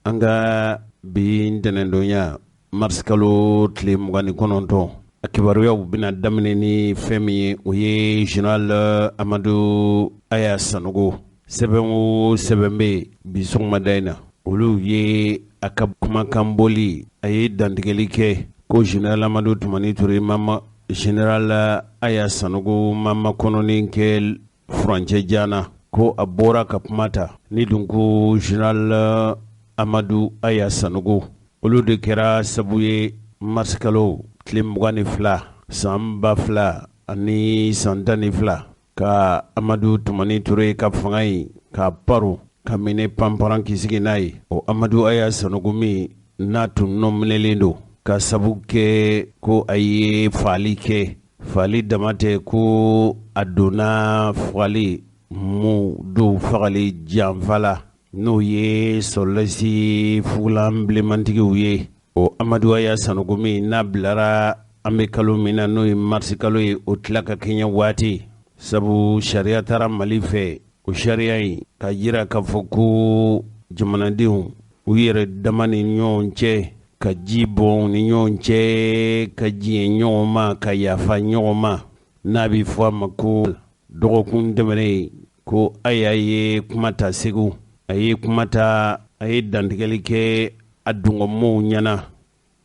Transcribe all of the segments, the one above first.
anga bi ntenendonya marskalo tile mugani kononto akibaruya bina damine ni femi oye general Amadou Aya Sanogo sebenbe bisong madaina olu ye akab kuma kamboli aye dandigeli ke ko general Amadou Tumani Touré mama general Aya Sanogo mama kononi ke franje jana ko abora kapmata ni dunko general Amadou Aya Sanogo olu de kɛra sabu ye marskalo tile 22 san 2000 ani san 12 ka Amadou Tumani Touré ka fanga yi ka paro ka mine pamparan kisigi n'a ye o Amadou Aya Sanogo min n'a tun nɔminɛlen do ka sabu kɛ ko a ye faali kɛ faali dama tɛ ko a donna fagali mu do fagali janfala n'o ye sɔrɔlasi fugulan bilemantigiw ye o Amadou Aya Sanogo min n'a bilara an bɛ kalo min na n'o ye marisi kalo ye o tila ka kɛɲɛ waati sabu sariya taara Mali fɛ o sariya in ka yira k'a fɔ ko jamanadenw u yɛrɛ dama ni ɲɔgɔn cɛ ka ji bɔn ni ɲɔgɔn cɛ ka diɲɛ ɲɔgɔn ma ka yafa ɲɔgɔn ma n'a bɛ fɔ a ma ko dɔgɔkun tɛmɛnen ko Aya ye kuma ta Segu a ye kuma ta a ye dantigɛli kɛ a dungɔmɔɔw ɲɛna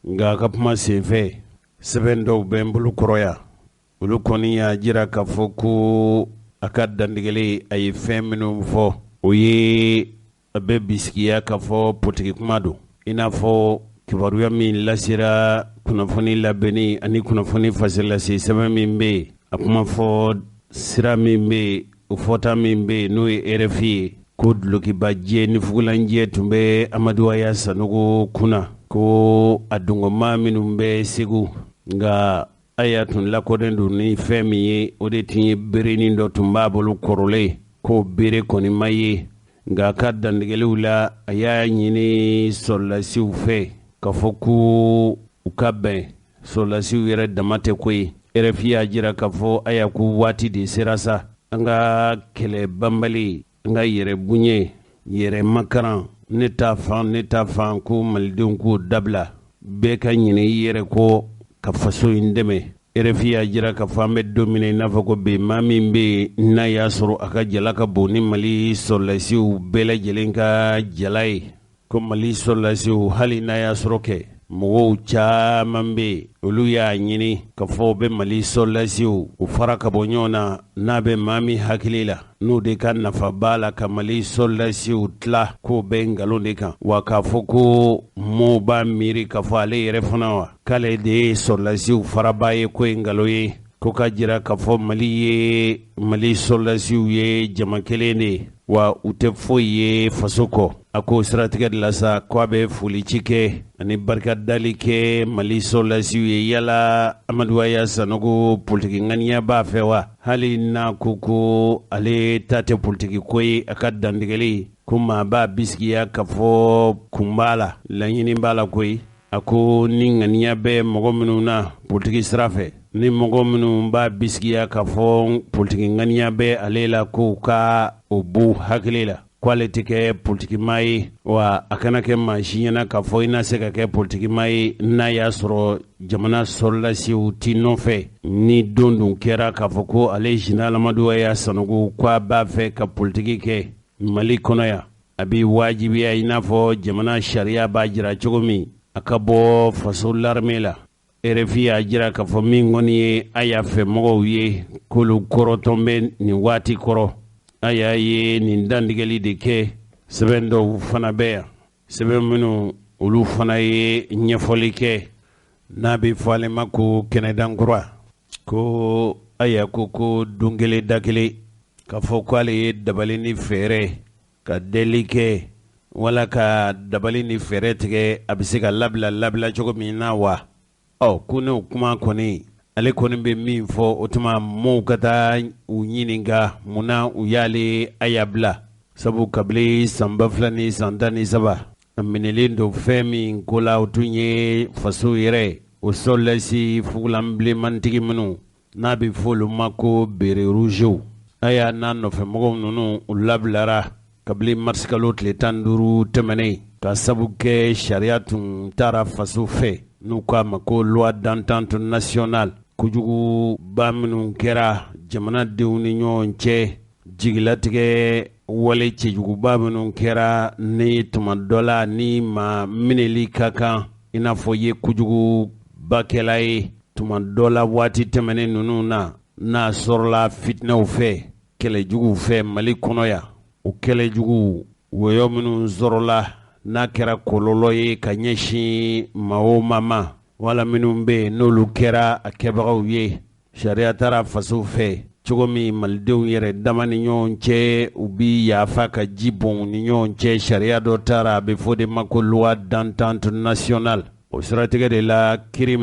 nka a ka kuma senfɛ sɛbɛn dɔw bɛ n bolo kɔrɔya olu kɔni y'a jira k'a fɔ ko a ka dantigɛli a ye fɛn minnu fɔ o ye a bɛ bisikiya k'a fɔ politiki kuma don i n'a fɔ kibaruya min lasera kunnafoni labɛnni ani kunnafoni fasilase sɛbɛn min bɛ yen a kuma fɔ sira min bɛ yen o fɔta min bɛ yen n'o ye RFI ye ko dulokibajɛ ni fugulanjɛ tun bɛ Amadou Aya Sanogo kunna ko a dungɔma minnu bɛ Segu nka Aya tun lakodɔn don ni fɛn min ye o de tun ye berenin dɔ tun b'a bolo kɔrɔlen k'o bere kɔni ma ye nka a ka dantigɛliw la a y'a ɲini sɔrɔlasiw fɛ k'a fɔ ko u ka bɛn sɔrɔlasiw yɛrɛ dama tɛ ko ye RFI y'a jira k'a fɔ Aya ko waati de sera sa an ka kɛlɛ banbali an ka yɛrɛ bunye yɛrɛ makaran ne ta fan ko malidenw k'o dabila bɛɛ ka ɲinɛ i yɛrɛ kɔ ka faso in dɛmɛ RFI y'a jira k'a fɔ an bɛ don min na i n'a fɔ ko bi maa min bɛ yen n'a y'a sɔrɔ a ka jala ka bon ni Mali sɔrɔlasiw bɛɛ lajɛlen ka jala ye ko Mali sɔrɔlasiw hali n'a y'a sɔrɔ kɛ mɔgɔw caman bɛ yen olu y'a ɲini k'a fɔ u bɛ Mali sɔrɔlasiw u fara ka bɔ ɲɔgɔn na n'a bɛ maa min hakili la n'o de ka nafa b'a la ka Mali sɔrɔlasiw tila k'o bɛ nkalon de kan wa k'a fɔ ko mɔɔw b'a miiri k'a fɔ ale yɛrɛ fana wa k'ale de ye sɔrɔlasiw faraba ye ko ye nkalon ye ko ka jira k'a fɔ Mali sɔrɔlasiw ye jama kelen de ye wa u tɛ foyi ye faso kɔ a ko siratigɛ de la sa ko a bɛ folici kɛ ani barikadali kɛ Mali sɔrɔlasiw ye yala Amadou Aya Sanogo politiki ŋaniya b'a fɛ wa hali n'a ko ale ta tɛ politiki ko ye a ka dantigɛli ko maa b'a bisikiya k'a fɔ kun b'a la laɲini b'a la koyi a ko ni ŋaniya bɛ mɔgɔ minnu na politiki sira fɛ ni mɔgɔ minnu b'a bisikiya k'a fɔ politiki ŋaniya bɛ ale la k'u ka o bu hakili la k'ale tɛ kɛ politikima ye wa a kana kɛ maa si ɲɛna k'a fɔ i na se ka kɛ politikima ye n'a y'a sɔrɔ jamana sɔrɔlasiw t'i nɔfɛ ni don dun kɛra k'a fɔ ko ale général Amadou Aya Sanogo k'a b'a fɛ ka politiki kɛ Mali kɔnɔ yan a bɛ wajibiya i n'a fɔ jamana sariya b'a jira cogo min a ka bɔ faso l'armée la RFI y'a jira k'a fɔ min kɔni ye Aya fɛ mɔgɔw ye k'olu kɔrɔtɔn bɛ nin waati kɔrɔ Aya ye nin dantigɛli de kɛ sɛbɛn dɔw fana bɛ yan sɛbɛn minnu olu fana ye ɲɛfɔli kɛ n'a bɛ fɔ ale ma ko kɛnɛdankura ko Aya ko don kelen da kelen k'a fɔ ko ale ye dabali ni fɛɛrɛ ka deli kɛ wala ka dabali ni fɛɛrɛ tigɛ a bɛ se ka labila cogo min na wa ko n'o kuma kɔni ale kɔni bɛ min fɔ o tuma mɔɔw ka taa u ɲininka munna u y'ale Aya bila sabu kabili san 2000 ni san 13 a minɛlen don fɛn min ko la o tun ye faso yɛrɛ o sɔrɔlasi fugulan bilemantigi minnu n'a bɛ fɔ olu ma ko bere rougew Aya n'a nɔfɛmɔgɔw ninnu u labilara kabili marisi kalo tile 15 tɛmɛnen ka sabu kɛ sariya tun taara faso fɛ n'u k'a ma ko loi d'entente nationale kojugu ba minnu kɛra jamanadenw ni ɲɔgɔn cɛ jigilatigɛ wale cɛjuguba minnu kɛra ni tuma dɔ la ni ma minɛli ka kan i n'a fɔ ye kojugubakɛla ye tuma dɔ la waati tɛmɛnen ninnu na n'a sɔrɔla fitinɛw fɛ kɛlɛjuguw fɛ Mali kɔnɔ yan o kɛlɛjuguw wɔyɔ minnu sɔrɔla n'a kɛra kɔlɔlɔ ye ka ɲɛsin maa o maa ma wala minnu bɛ yen n'olu kɛra a kɛbagaw ye sariya taara faso fɛ cogo min malidenw yɛrɛ dama ni ɲɔgɔn cɛ u bi yafa ka ji bɔn ni ɲɔgɔn cɛ sariya dɔ taara a bɛ fɔ de ma ko loi d'entente nationale o siratigɛ de la kiiri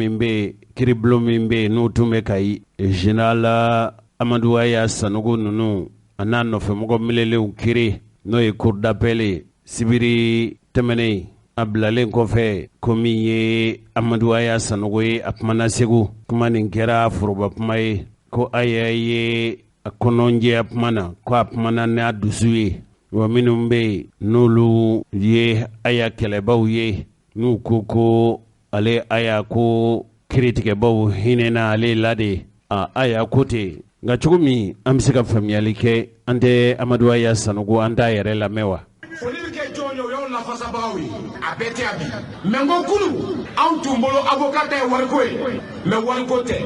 bulon min bɛ yen n'u tun bɛ ka général Amadou Aya Sanogo ninnu a n'a nɔfɛmɔgɔ melelenw kiiri n'o ye cour d'appel ye sibiri tɛmɛnen a bilalen kɔfɛ ko min ye Amadou Aya Sanogo ye a kumana Segu kuma nin kɛra foroba kuma ye ko Aya ye a kɔnɔnjɛya kuma na ko a kumana n'a dusu ye wa minnu bɛ yen n'olu ye Aya kɛlɛbaw ye n'u ko ale Aya ko kiiritigɛbaw hinɛna ale la de Aya ko ten nka cogo min an bɛ se ka faamuyali kɛ an tɛ Amadou Aya Sanogo an t'a yɛrɛ lamɛn wa. Foli bɛ kɛ jɔn ye o y'aw lafasabagaw ye a bɛɛ tɛ a bi mais n ko kunu anw tun bolo avocat ta ye wariko ye mais wariko tɛ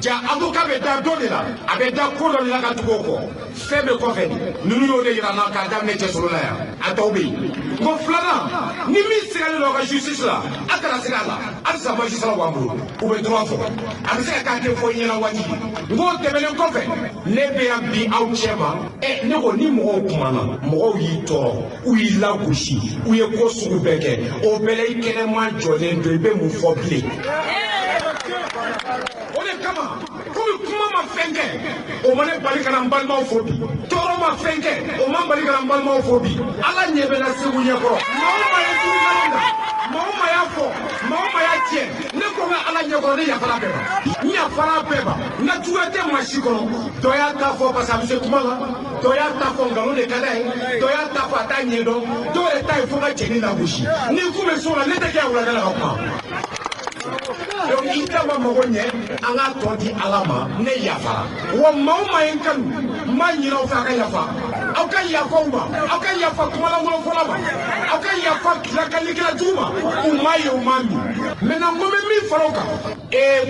ja avocat bɛ da dɔ de la a bɛ da ko dɔ de la ka tugu o kɔ fɛn bɛ kɔfɛ ninnu y'o de yira n na k'a daminɛ cɛsolo la yan a tɔw bɛ yen n ko filanan ni min sigalen don a ka justice la a kana segin a la halisa magistrat b'an bolo u bɛ droit fɔ a bɛ se ka k'a tɛ fɔ i ɲɛna waati n ko tɛmɛnen kɔfɛ ne bɛ yan bi aw cɛ ma ne ko ni mɔgɔw kumana mɔgɔw y'i tɔɔrɔ u y'i lagosi u ye ko sugu bɛɛ kɛ o bɛɛ la i kɛnɛma jɔlen don i bɛ mun fɔ bilen o de kama komi kuma ma fɛn kɛ o ma ne bali ka na n balimaw fo bi tɔɔrɔ ma fɛn kɛ o ma bali ka na n balimaw fo bi ala ɲɛ bɛ na Segu ɲɛkɔrɔ maa o maa ye turukalon na maa o maa y'a fɔ maa o maa y'a tiɲɛ ne ko n ka ala ɲɛkɔrɔ ne yafara bɛɛ ma n yafara bɛɛ ma n ka juguya tɛ maa si kɔnɔ dɔ y'a ta fɔ parce que a bɛ se kuma la dɔ y'a ta fɔ nkalon de ka d'a ye dɔ y'a ta fɔ a t'a ɲɛdɔn dɔw yɛrɛ ta ye fo ka cɛnin lagosi ni kun bɛ so la ne tɛ kɛ wuladala ka kuma donc i tɛ ma mago ɲɛ an k'a tɔ di ala ma ne yafara wa maa o maa ye n kanu n b'a ɲini aw fɛ a ka yafa aw ka yafa u ma aw ka yafa kumalankolonfɔla ma aw ka yafa lakalikɛla jugu ma u m'a ye u m'a min maintenant n ko n bɛ min fara o kan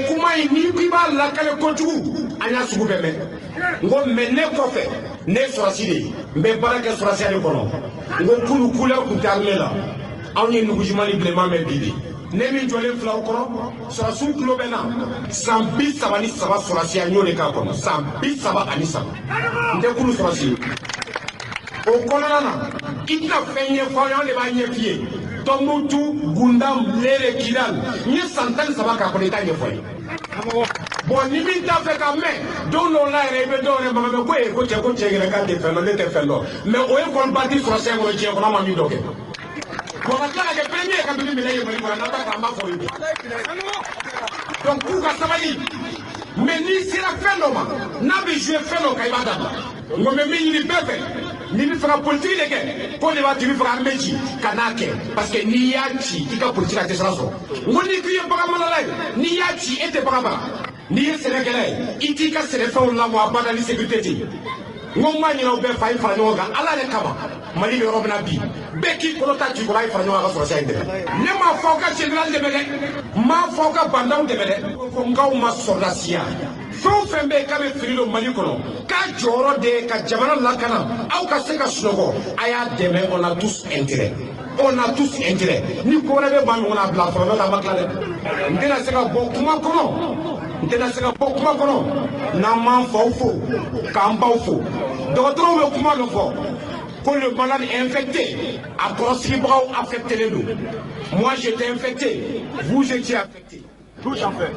kuma in n'i ko i b'a lakale kojugu an y'a sugu bɛɛ mɛn n ko mais ne kɔfɛ ne ye sɔrɔsi de ye n bɛ baara kɛ sɔrɔsiya de kɔnɔ n ko kunu couleur tun tɛ armée la anw ye nugujima ni bilenman mɛn bi de ne min jɔlen filaw kɔrɔ sɔrɔsiw tulo bɛ na san 33 sɔrɔsiya n y'o de k'a kɔnɔ san 33 n tɛ kunu sɔrɔsi ye o kɔnɔna na i tɛna fɛn ɲɛfɔ aw ye anw de b'a ɲɛ f'i ye Tɔnbukutu Gundam Lere Kidal n ye san 13 k'a kɔnɔ i t'a ɲɛfɔ ye bon ni min t'a fɛ ka mɛn don dɔw la yɛrɛ i bɛ dɔw yɛrɛ mankan mɛn ko cɛ yɛrɛ k'a tɛ fɛn dɔn ne tɛ fɛn dɔn mais o ye kɔni parti sɔrɔsiya kɔnɔ diɲɛ kɔnɔ an ma min dɔ kɛ bon ka tila ka kɛ premier ye ka min minɛ ye Mali kɔnɔ n'an t'a fɛ an b'a fɔ ye donc k'u ka sabali mais n'i sera fɛn dɔ ma n'a bɛ jouer fɛn dɔ kan i b'a dabila n ko mɛ min ɲini bɛɛ fɛ n'i bɛ fɛ ka politique de kɛ ko de b'a to i bɛ fɛ ka armée ci ka n'a kɛ parce que n'i y'a ci i ka politique a tɛ sira sɔrɔ n ko n'i k'i ye baganmarala ye n'i y'a ci e tɛ bagan mara n'i ye sɛnɛkɛla ye i t'i ka sɛnɛfɛnw lamɔ a bada ni sécurité tɛ yen n ko n b'a ɲini aw bɛɛ fa i fara ɲɔgɔn kan ala de kama Mali bɛ yɔrɔ min na bi bɛɛ k'i kɔnɔ ta ci kɔrɔ a ye fara ɲɔgɔn kan ka sɔrɔsiya in dɛmɛ ne m'a fɔ aw ka général dɛmɛ dɛ n m'a fɔ aw ka bandaw dɛmɛ dɛ ko n k'aw ma sɔrɔdasiya fɛn o fɛn bɛ yen k'a bɛ fili don Mali kɔnɔ k'a jɔyɔrɔ de ye ka jamana lakana aw ka se ka sunɔgɔ a y'a dɛmɛ on a tous intérêt on a tous intérêt ni ko wɛrɛ bɛ ban ɲɔgɔn na bila fɔlɔ n'o tɛ a ma tila dɛ n tɛna se ka bɔ kuma kɔnɔ n tɛna se ka bɔ kuma kɔnɔ n'an m'an faw fo k'an baw fo dɔgɔtɔrɔw bɛ kuma dɔ fɔ ko le malade est infecté a kɔrɔsigibagaw affecté don moi j'étais infecté vous étiez affecté tous en fait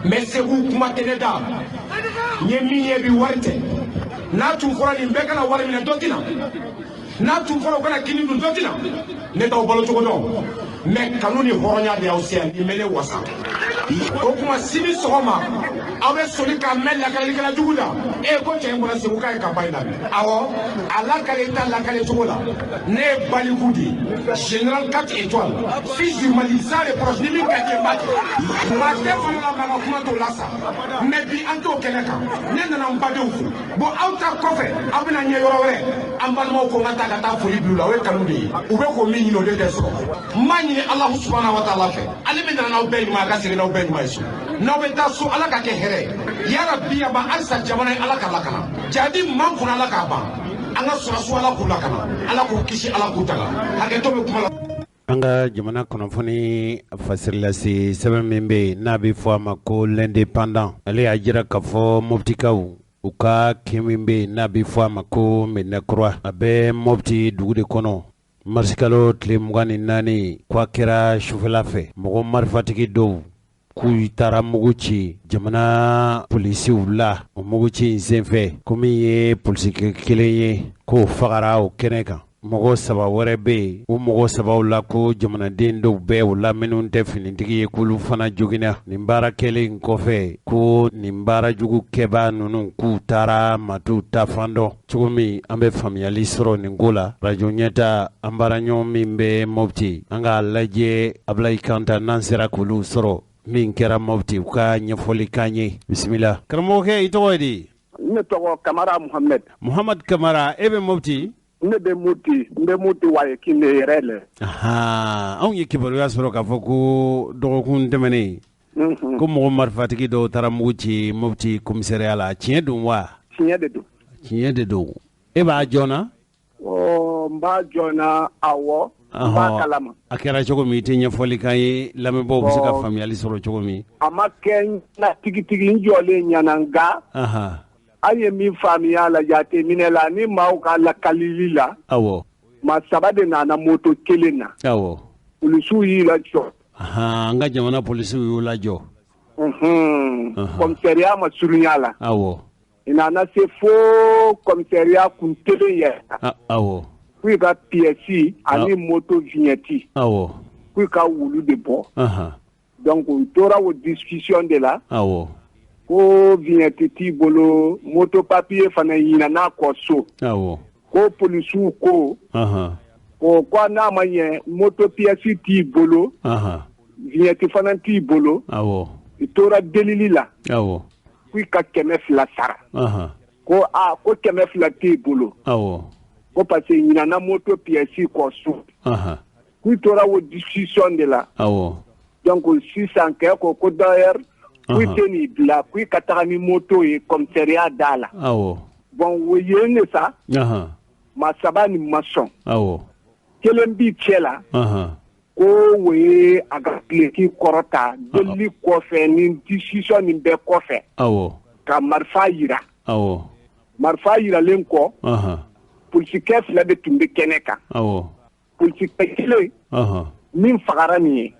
mais Segu kuma tɛ ne da n ye min ye bi wari tɛ n'a tun fɔra nin bɛɛ kana wari minɛ dɔ tɛna n'a tun fɔra u kana kini dun dɔ tɛna ne t'aw balo cogo dɔn mais kanu ni hɔrɔnya de y'aw se yan nin bɛ ne wasa o kuma sini sɔgɔma aw bɛ soli ka mɛn lakalikɛla jugu la ko cɛ in bɔra Segu k'a ye campagne labɛn awɔ a lakale ta lakale cogo la ne ye Baliku di général 4 étoiles fils du Mali sans reproche ni min ka jɛ n b'a kɛ maa tɛ fana la maa ka kuma t'o la sa mais bi an t'o kɛnɛ kan ne nana n badenw fo bon aw ta kɔfɛ aw bɛna ɲɛ yɔrɔ wɛrɛ an balimaw ko n ka taa ka taa foli bila u la o ye kanu de ye u bɛ k'o min ɲini o de tɛ sɔrɔ n b'a ɲini Alahu subahanahu wa taala fɛ ale bɛ na n'aw bɛɛ ɲuman a ka segin n'aw bɛɛ ɲuman ye so n'aw bɛ taa so Ala ka kɛ hɛrɛ ye yarabi yaba halisa jamana ye Ala ka lakana jadi man kunna Ala k'a ban an ka sɔrɔsiw Ala k'u lakana Ala k'u kisi Ala k'u tanga hakɛto bɛ kuma la. An ka jamana kunnafoni fasirilase sɛbɛn min bɛ yen n'a bɛ fɔ a ma ko l'indépendant ale y'a jira k'a fɔ mɔbitikaw u ka kin min bɛ yen n'a bɛ fɔ a ma ko Médinakura a bɛ Mɔbiti dugu de kɔnɔ marisikalo tile 24 k'a kɛra sufɛla fɛ mɔgɔ marifatigi dɔw k'u taara mugu ci jamana polisiw la o mugu ci in senfɛ komi ye polisike kelen ye k'o fagara o kɛnɛ kan mɔgɔ 3 wɛrɛ bɛ yen o mɔgɔ 3 la ko jamanaden dɔw bɛɛ u la minnu tɛ finitigi ye k'olu fana joginna nin baara kɛlen kɔfɛ ko nin baara jugu kɛbaa ninnu k'u taara matuw ta fan dɔ cogo min an bɛ faamuyali sɔrɔ nin ko la radio ɲɛta an baaraɲɔgɔn min bɛ Mɔbiti an k'a lajɛ Abulayi Kanta n'an sera k'olu sɔrɔ min kɛra Mɔbiti u ka ɲɛfɔli k'an ye bisimila karamɔgɔkɛ i tɔgɔ ye di ne tɔgɔ Kamara Muhamad Kamara e bɛ Mɔbiti ne bɛ Moti waye kinde yɛrɛ lɛ anw ye kibaruya sɔrɔ k'a fɔ ko dɔgɔkun tɛmɛnen ko mɔgɔ marifatigi dɔw taara mugu ci Mɔbiti commissariat la tiɲɛ don wa tiɲɛ de don e b'a jɔna n b'a jɔna awɔ n b'a kalama a kɛra cogo min i tɛ ɲɛfɔli k'an ye lamɛnbaaw bɛ se ka faamuyali sɔrɔ cogo min a ma kɛ na tigitigi n jɔlen ɲɛna nka an ye min faamuya la jateminɛ la ni maaw ka lakalili la awɔ maa 3 de nana moto kelen na awɔ polisiw y'i lajɔ an ka jamana polisiw y'u lajɔ commissariat ma surunya la awɔ i nana se fo commissariat kun kelen yɛrɛ awɔ k'u ka pièce ani moto vignette awɔ k'u ka wulu de bɔ donc u tora o discussion de la awɔ ko vignette t'i bolo moto papier fana ɲinana kɔ so awɔ ko polisiw ko ko n'a ma ɲɛ moto pièce t'i bolo vignette fana t'i bolo awɔ i tora delili la awɔ k'u ka 200 sara ko ko 200 t'i bolo awɔ ko parce que ɲinana moto pièce kɔ so k'u tora o discussion de la awɔ donc sisan kɛ ko d'ailleurs k'u tɛ nin bila k'u ka taga ni moto ye commissariat da la awɔ bon o yen de sa maa 3 nin ma sɔn awɔ kelen b'i cɛ la ko o ye a ka pileki kɔrɔta delili kɔfɛ ni discussion nin bɛɛ kɔfɛ awɔ ka marifa yira awɔ marifa yiralen kɔ polisikɛ 2 de tun bɛ kɛnɛ kan awɔ polisikɛ kelen min fagara nin ye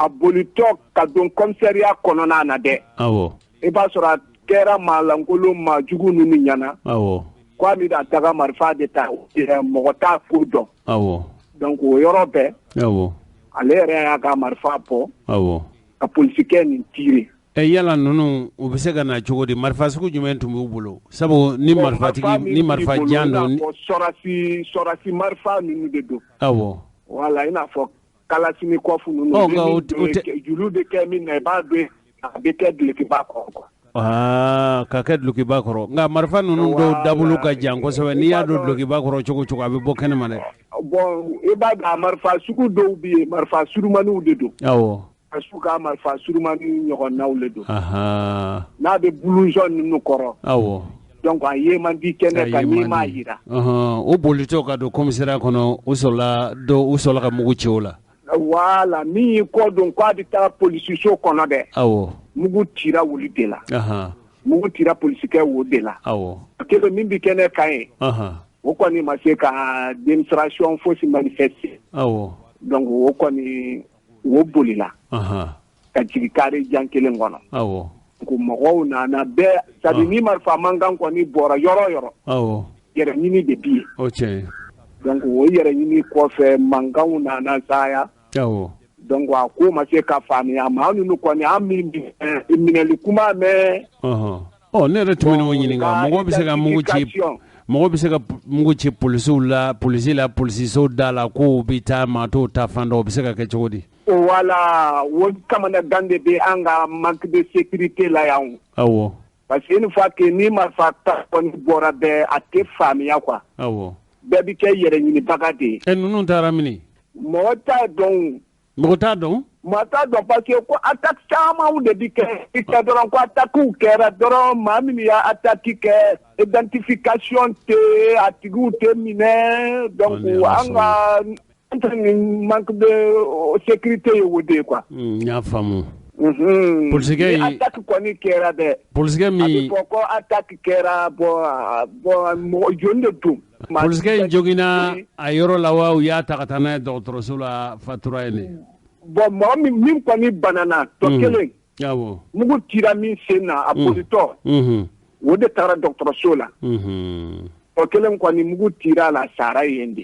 a bolitɔ ka don commissariat kɔnɔna na dɛ awɔ i b'a sɔrɔ a kɛra maalankolon maajugu ninnu ɲɛna awɔ k'a bɛ a taga marifa de ta mɔgɔ t'a ko dɔn awɔ donc o yɔrɔ bɛɛ awɔ ale yɛrɛ y'a ka marifa bɔ awɔ ka polisikɛ nin tiire yala ninnu u bɛ se ka na cogo di marifa sugu jumɛn tun b'u bolo sabu ni marifatigi ni marifa jan don sɔrasi marifa ninnu de don awɔ wala i n'a fɔ Kalashnikov ninnu julu bɛ kɛ min na i b'a dɔn a bɛ kɛ dulokiba kɔrɔ quoi ka kɛ dulokiba kɔrɔ nka marifa ninnu dɔw dabolo ka jan kosɛbɛ n'i y'a don dulokiba kɔrɔ cogo cogo a bɛ bɔ kɛnɛma dɛ bon i b'a dɔn a marifa sugu dɔw bɛ yen marifa surumaniw de don awɔ a su ka marifa surumani ɲɔgɔnnaw de don n'a bɛ blouson ninnu kɔrɔ awɔ donc a ye man di kɛnɛ kan n'i m'a yira o bolitɔ ka don commissariat kɔnɔ u sɔrɔla ka mugu ci o la voilà min y'i kɔ don k'a bɛ taa polisiso kɔnɔ dɛ awɔ mugu cira wuli de la mugu cira polisikɛ wo de la awɔ kelen min bɛ kɛnɛ kan ye o kɔni ma se ka démonstration fosi manifester awɔ donc o kɔni o bolila ka jigin kare jan kelen kɔnɔ awɔ ko mɔgɔw nana bɛɛ sadi ni marifa mankan kɔni bɔra yɔrɔ yɔrɔ awɔ yɛrɛ ɲini de bi yen o tiɲɛ donc o yɛrɛ ɲini kɔfɛ mankanw nana caya awɔ donc wa ko ma se ka faamuya ma nu ko ni am mineli kuma me ne re tumini wo nyinga mo be se ga mungu ci police so dala ko bita ma to ta fando be se ga ke chodi voilà wo kamana gande be anga manque de sécurité la yaw awo parce que une fois que ni ma fata on bora be ate faamuya quoi awo be bi ke yere ni bagade nunu taramini mo ta don parce que ko attaque sama ou de bike ita doron ko attaque ou kera doron mamini ya attaque ke identification te atigu te mine donc anga manque de sécurité wode quoi nya famu police attaque ko ni kera de police mi ko attaque kera bo mo jonde tum police jogina ayoro lawa ya takatana docteur sula fatura ene bon mo min ko ni banana to kelen yawo mugu tira min sena apolito wo de tara docteur sula to kelen ko ni mugu tira la sara yende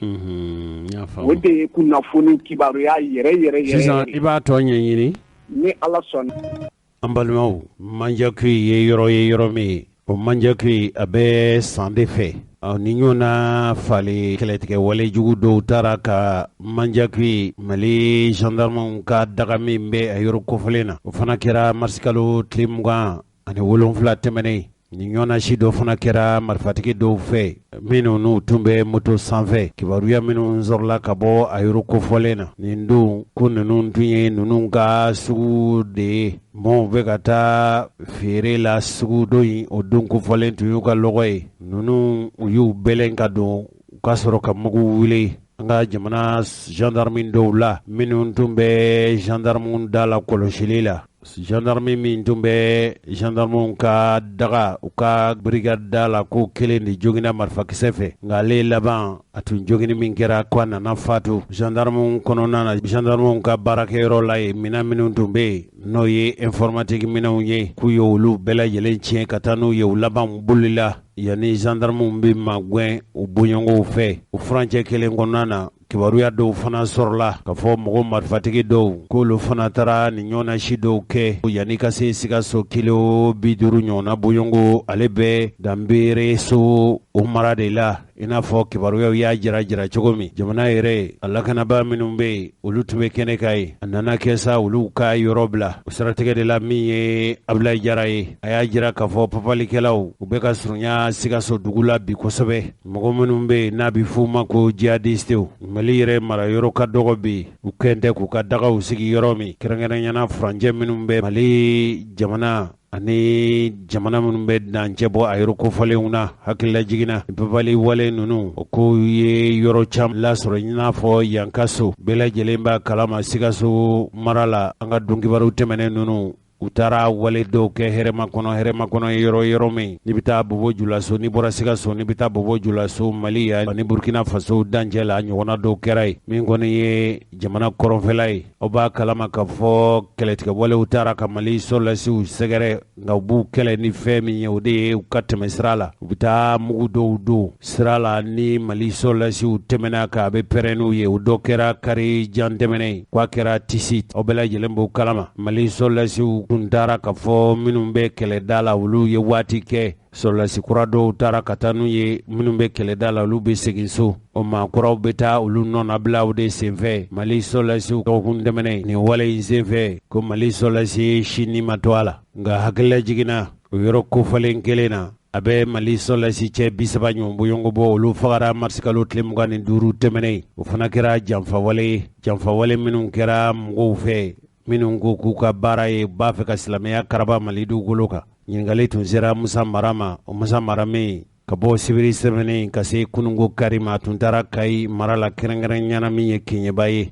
ya fa wo de kuna foni kibaru ya yere sisan iba to nyini ni ala son ambalmo manjakri ye yoro mi o manjakri abe sans défait ni ñona fali keletige wale jugu do tara ka manjakri mali gendarme ka daga min be ayoro kofalena o fana kera marsikalo tlimga ani wolonfla temene ni ñona shido fana kera marfatike do fe minu nu tumbe moto sanfe kibaruya minu nzorla kabo ayoro kofalena ni ndu kunnu tunye nunu ga su de mon vegata fere la sugu doyi o dun ko falen tu yuka logoy nunu yu belen ka don ka soro ka mugu wile nga jamana gendarme dowla minun tumbe gendarme dala koloshilela gendarme min tumbe gendarme ka daga ka brigade dala ko kelen di jogina marfa kisefe nga le laban atun jogini min kera ko na fatu gendarme kono nana gendarme ka barake ro lay mina minun tumbe no ye informatique minun ye ku yowlu bela yelen cien katanu yow laban bulila yani gendarme bi magwen o bunyongo fe o franche kelen konana kibaruya do fana sorla ka fo mogo marfatigi do ko lo fana tara ni nyona shido ke yani ka se sigaso kilo biduru nyona buyongo alebe dambere so o mara de la ina fo kibaruya ya jira chogomi jamana ere alla kana ba minum be ulu tube kene kai anana kesa ulu ka yorobla usratege de la mi abla jaraye aya jira ka fo papali kelaw ube ka surunya sigaso dugula bi kosobe mogo minum be na bi fuma ko jihadiste mali yere mara yoro ka dogo bi ukende ku ka daga usigi yoromi kirangana nyana franje minum be mali jamana ani jamana minnu bɛ dancɛ bɔ a yɔrɔ kofɔlenw na hakilila jigina ipapali wale nunu o ko ye yɔrɔ caman lasɔrɔ i n'a fɔ yan ka so bɛɛ lajɛlen b'a kalama Sikaso mara la an ka dɔnkibaru tɛmɛnen nunu u taara wale dɔw kɛ hɛrɛma kɔnɔ yɔrɔ min ni bɛ taa Bobo Julaso ni bɔra Sikaso ni bɛ taa Bobo Julaso Mali ya ni Burkina Faso dancɛ la ɲɔgɔnna dɔw kɛra ye min kɔni ye jamana kɔrɔnfɛla ye aw b'a kalama ka fɔ kɛlɛtigɛ walew taara ka Mali sɔrɔlasiw sɛgɛrɛ nka u b'u kɛlɛ ni fɛn min ye o de ye u ka tɛmɛ sira la u bɛ taa mugu dɔw don sira la ni Mali sɔrɔlasiw tɛmɛna ka a bɛ pɛrɛn n'u ye o dɔ kɛra kari jan tɛmɛnen k'a kɛra Tisi aw bɛɛ lajɛlen b'o kalama Mali sɔrɔlasiw kun taara ka fɔ minnu bɛ kɛlɛda la olu ye waati kɛ sɔrɔlasi kura dɔw taara ka taa n'u ye minnu bɛ kɛlɛda la olu bɛ segin so o maakɔrɔw bɛ taa olu nɔnabila o de senfɛ Mali sɔrɔlasiw dɔgɔkun tɛmɛnen nin wale in senfɛ ko Mali sɔrɔlasi sini ma to a la nka hakilila jiginna o yɔrɔ kofɔlen kelen na a bɛ Mali sɔrɔlasi cɛ 30 ɲɔgɔn bɔɲɔgɔn bɔ olu fagara marsikalo tile 25 tɛmɛnen o fana kɛra janfawale minnu kɛra mɔgɔw fɛ minnu ko k'u ka baara ye b'a fɛ ka silamɛya karaba Mali dugukolo kan ɲininkali tun sera Musa Mara ma o Musa Mara min ka bɔ sibiri sɛbɛnnen ka se kunungo kari ma tun taara Kayi mara la kɛrɛnkɛrɛnyana min ye keɲɛba ye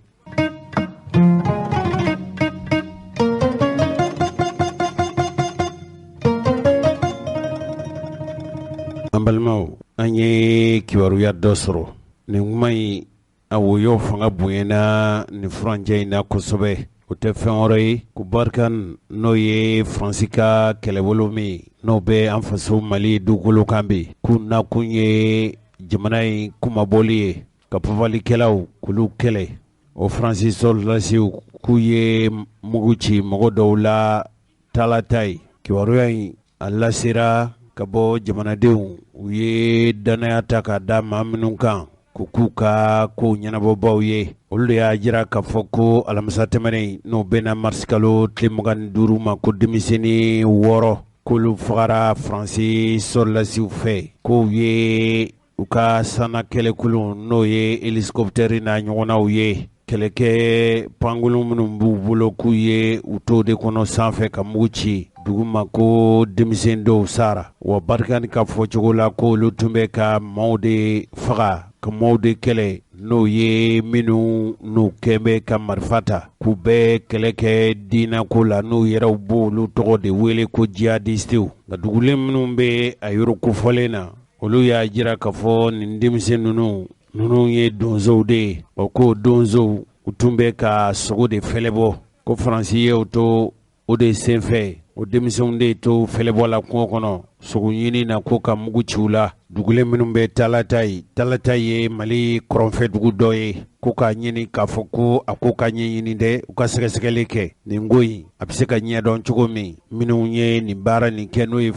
an balimaw an ye kibaruya dɔ sɔrɔ nin kuma in a woyo fanga bonyana nin furancɛ in na kosɛbɛ o tɛ fɛn wɛrɛ ye ko barika n'o ye Faransi ka kɛlɛbolo min n'o bɛ an faso Mali dugukolo kan bi k'u nakun ye jamana in kumabɔli ye ka papalikɛlaw k'olu kɛlɛ o Faransi soldasiw k'u ye mugu ci mɔgɔ dɔw la talata ye kibaruya in a lasera ka bɔ jamanadenw u ye danaya ta ka da maa minnu kan k'u ka kow ɲɛnabɔbaw ye olu de y'a jira k'a fɔ ko alamisa tɛmɛnen n'o bɛnna marisi kalo tile 25 ma ko denmisɛnnin 6 k'olu fagara Faransi soldasiw fɛ k'u ye u ka sana kɛlɛkulu n'o ye hélicoptère n'a ɲɔgɔnnaw ye kɛlɛkɛ pangolon minnu b'u bolo k'u ye u to de kɔnɔ sanfɛ ka mugu ci dugu ma ko denmisɛn dɔw sara wa barikani ka fɔ cogo la ko olu tun bɛ ka maaw de faga ka maaw de kɛlɛ n'o ye minnu n'u kɛn bɛ ka marifa ta k'u bɛ kɛlɛ kɛ diinako la n'u yɛrɛw b'olu tɔgɔ de wele ko jihadistew nka dugulen minnu bɛ a yɔrɔ kofɔlen na olu y'a jira k'a fɔ nin denmisɛn ninnu ye donsow de ye o ko donsow u tun bɛ ka sogo de fɛlɛbɔ ko Faransi ye o to o de senfɛ o denmisɛnw de to fɛlɛbɔ la kungo kɔnɔ sogo ɲini na ko ka mugu ci u la dugulen minnu bɛ talata ye Mali kɔrɔnfɛ dugu dɔ ye ko k'a ɲini k'a fɔ ko a ko ka ɲɛɲini dɛ u ka sɛgɛsɛgɛli kɛ nin ko in a bɛ se ka ɲɛdɔn cogo min minnu ye nin baara nin kɛ n'o ye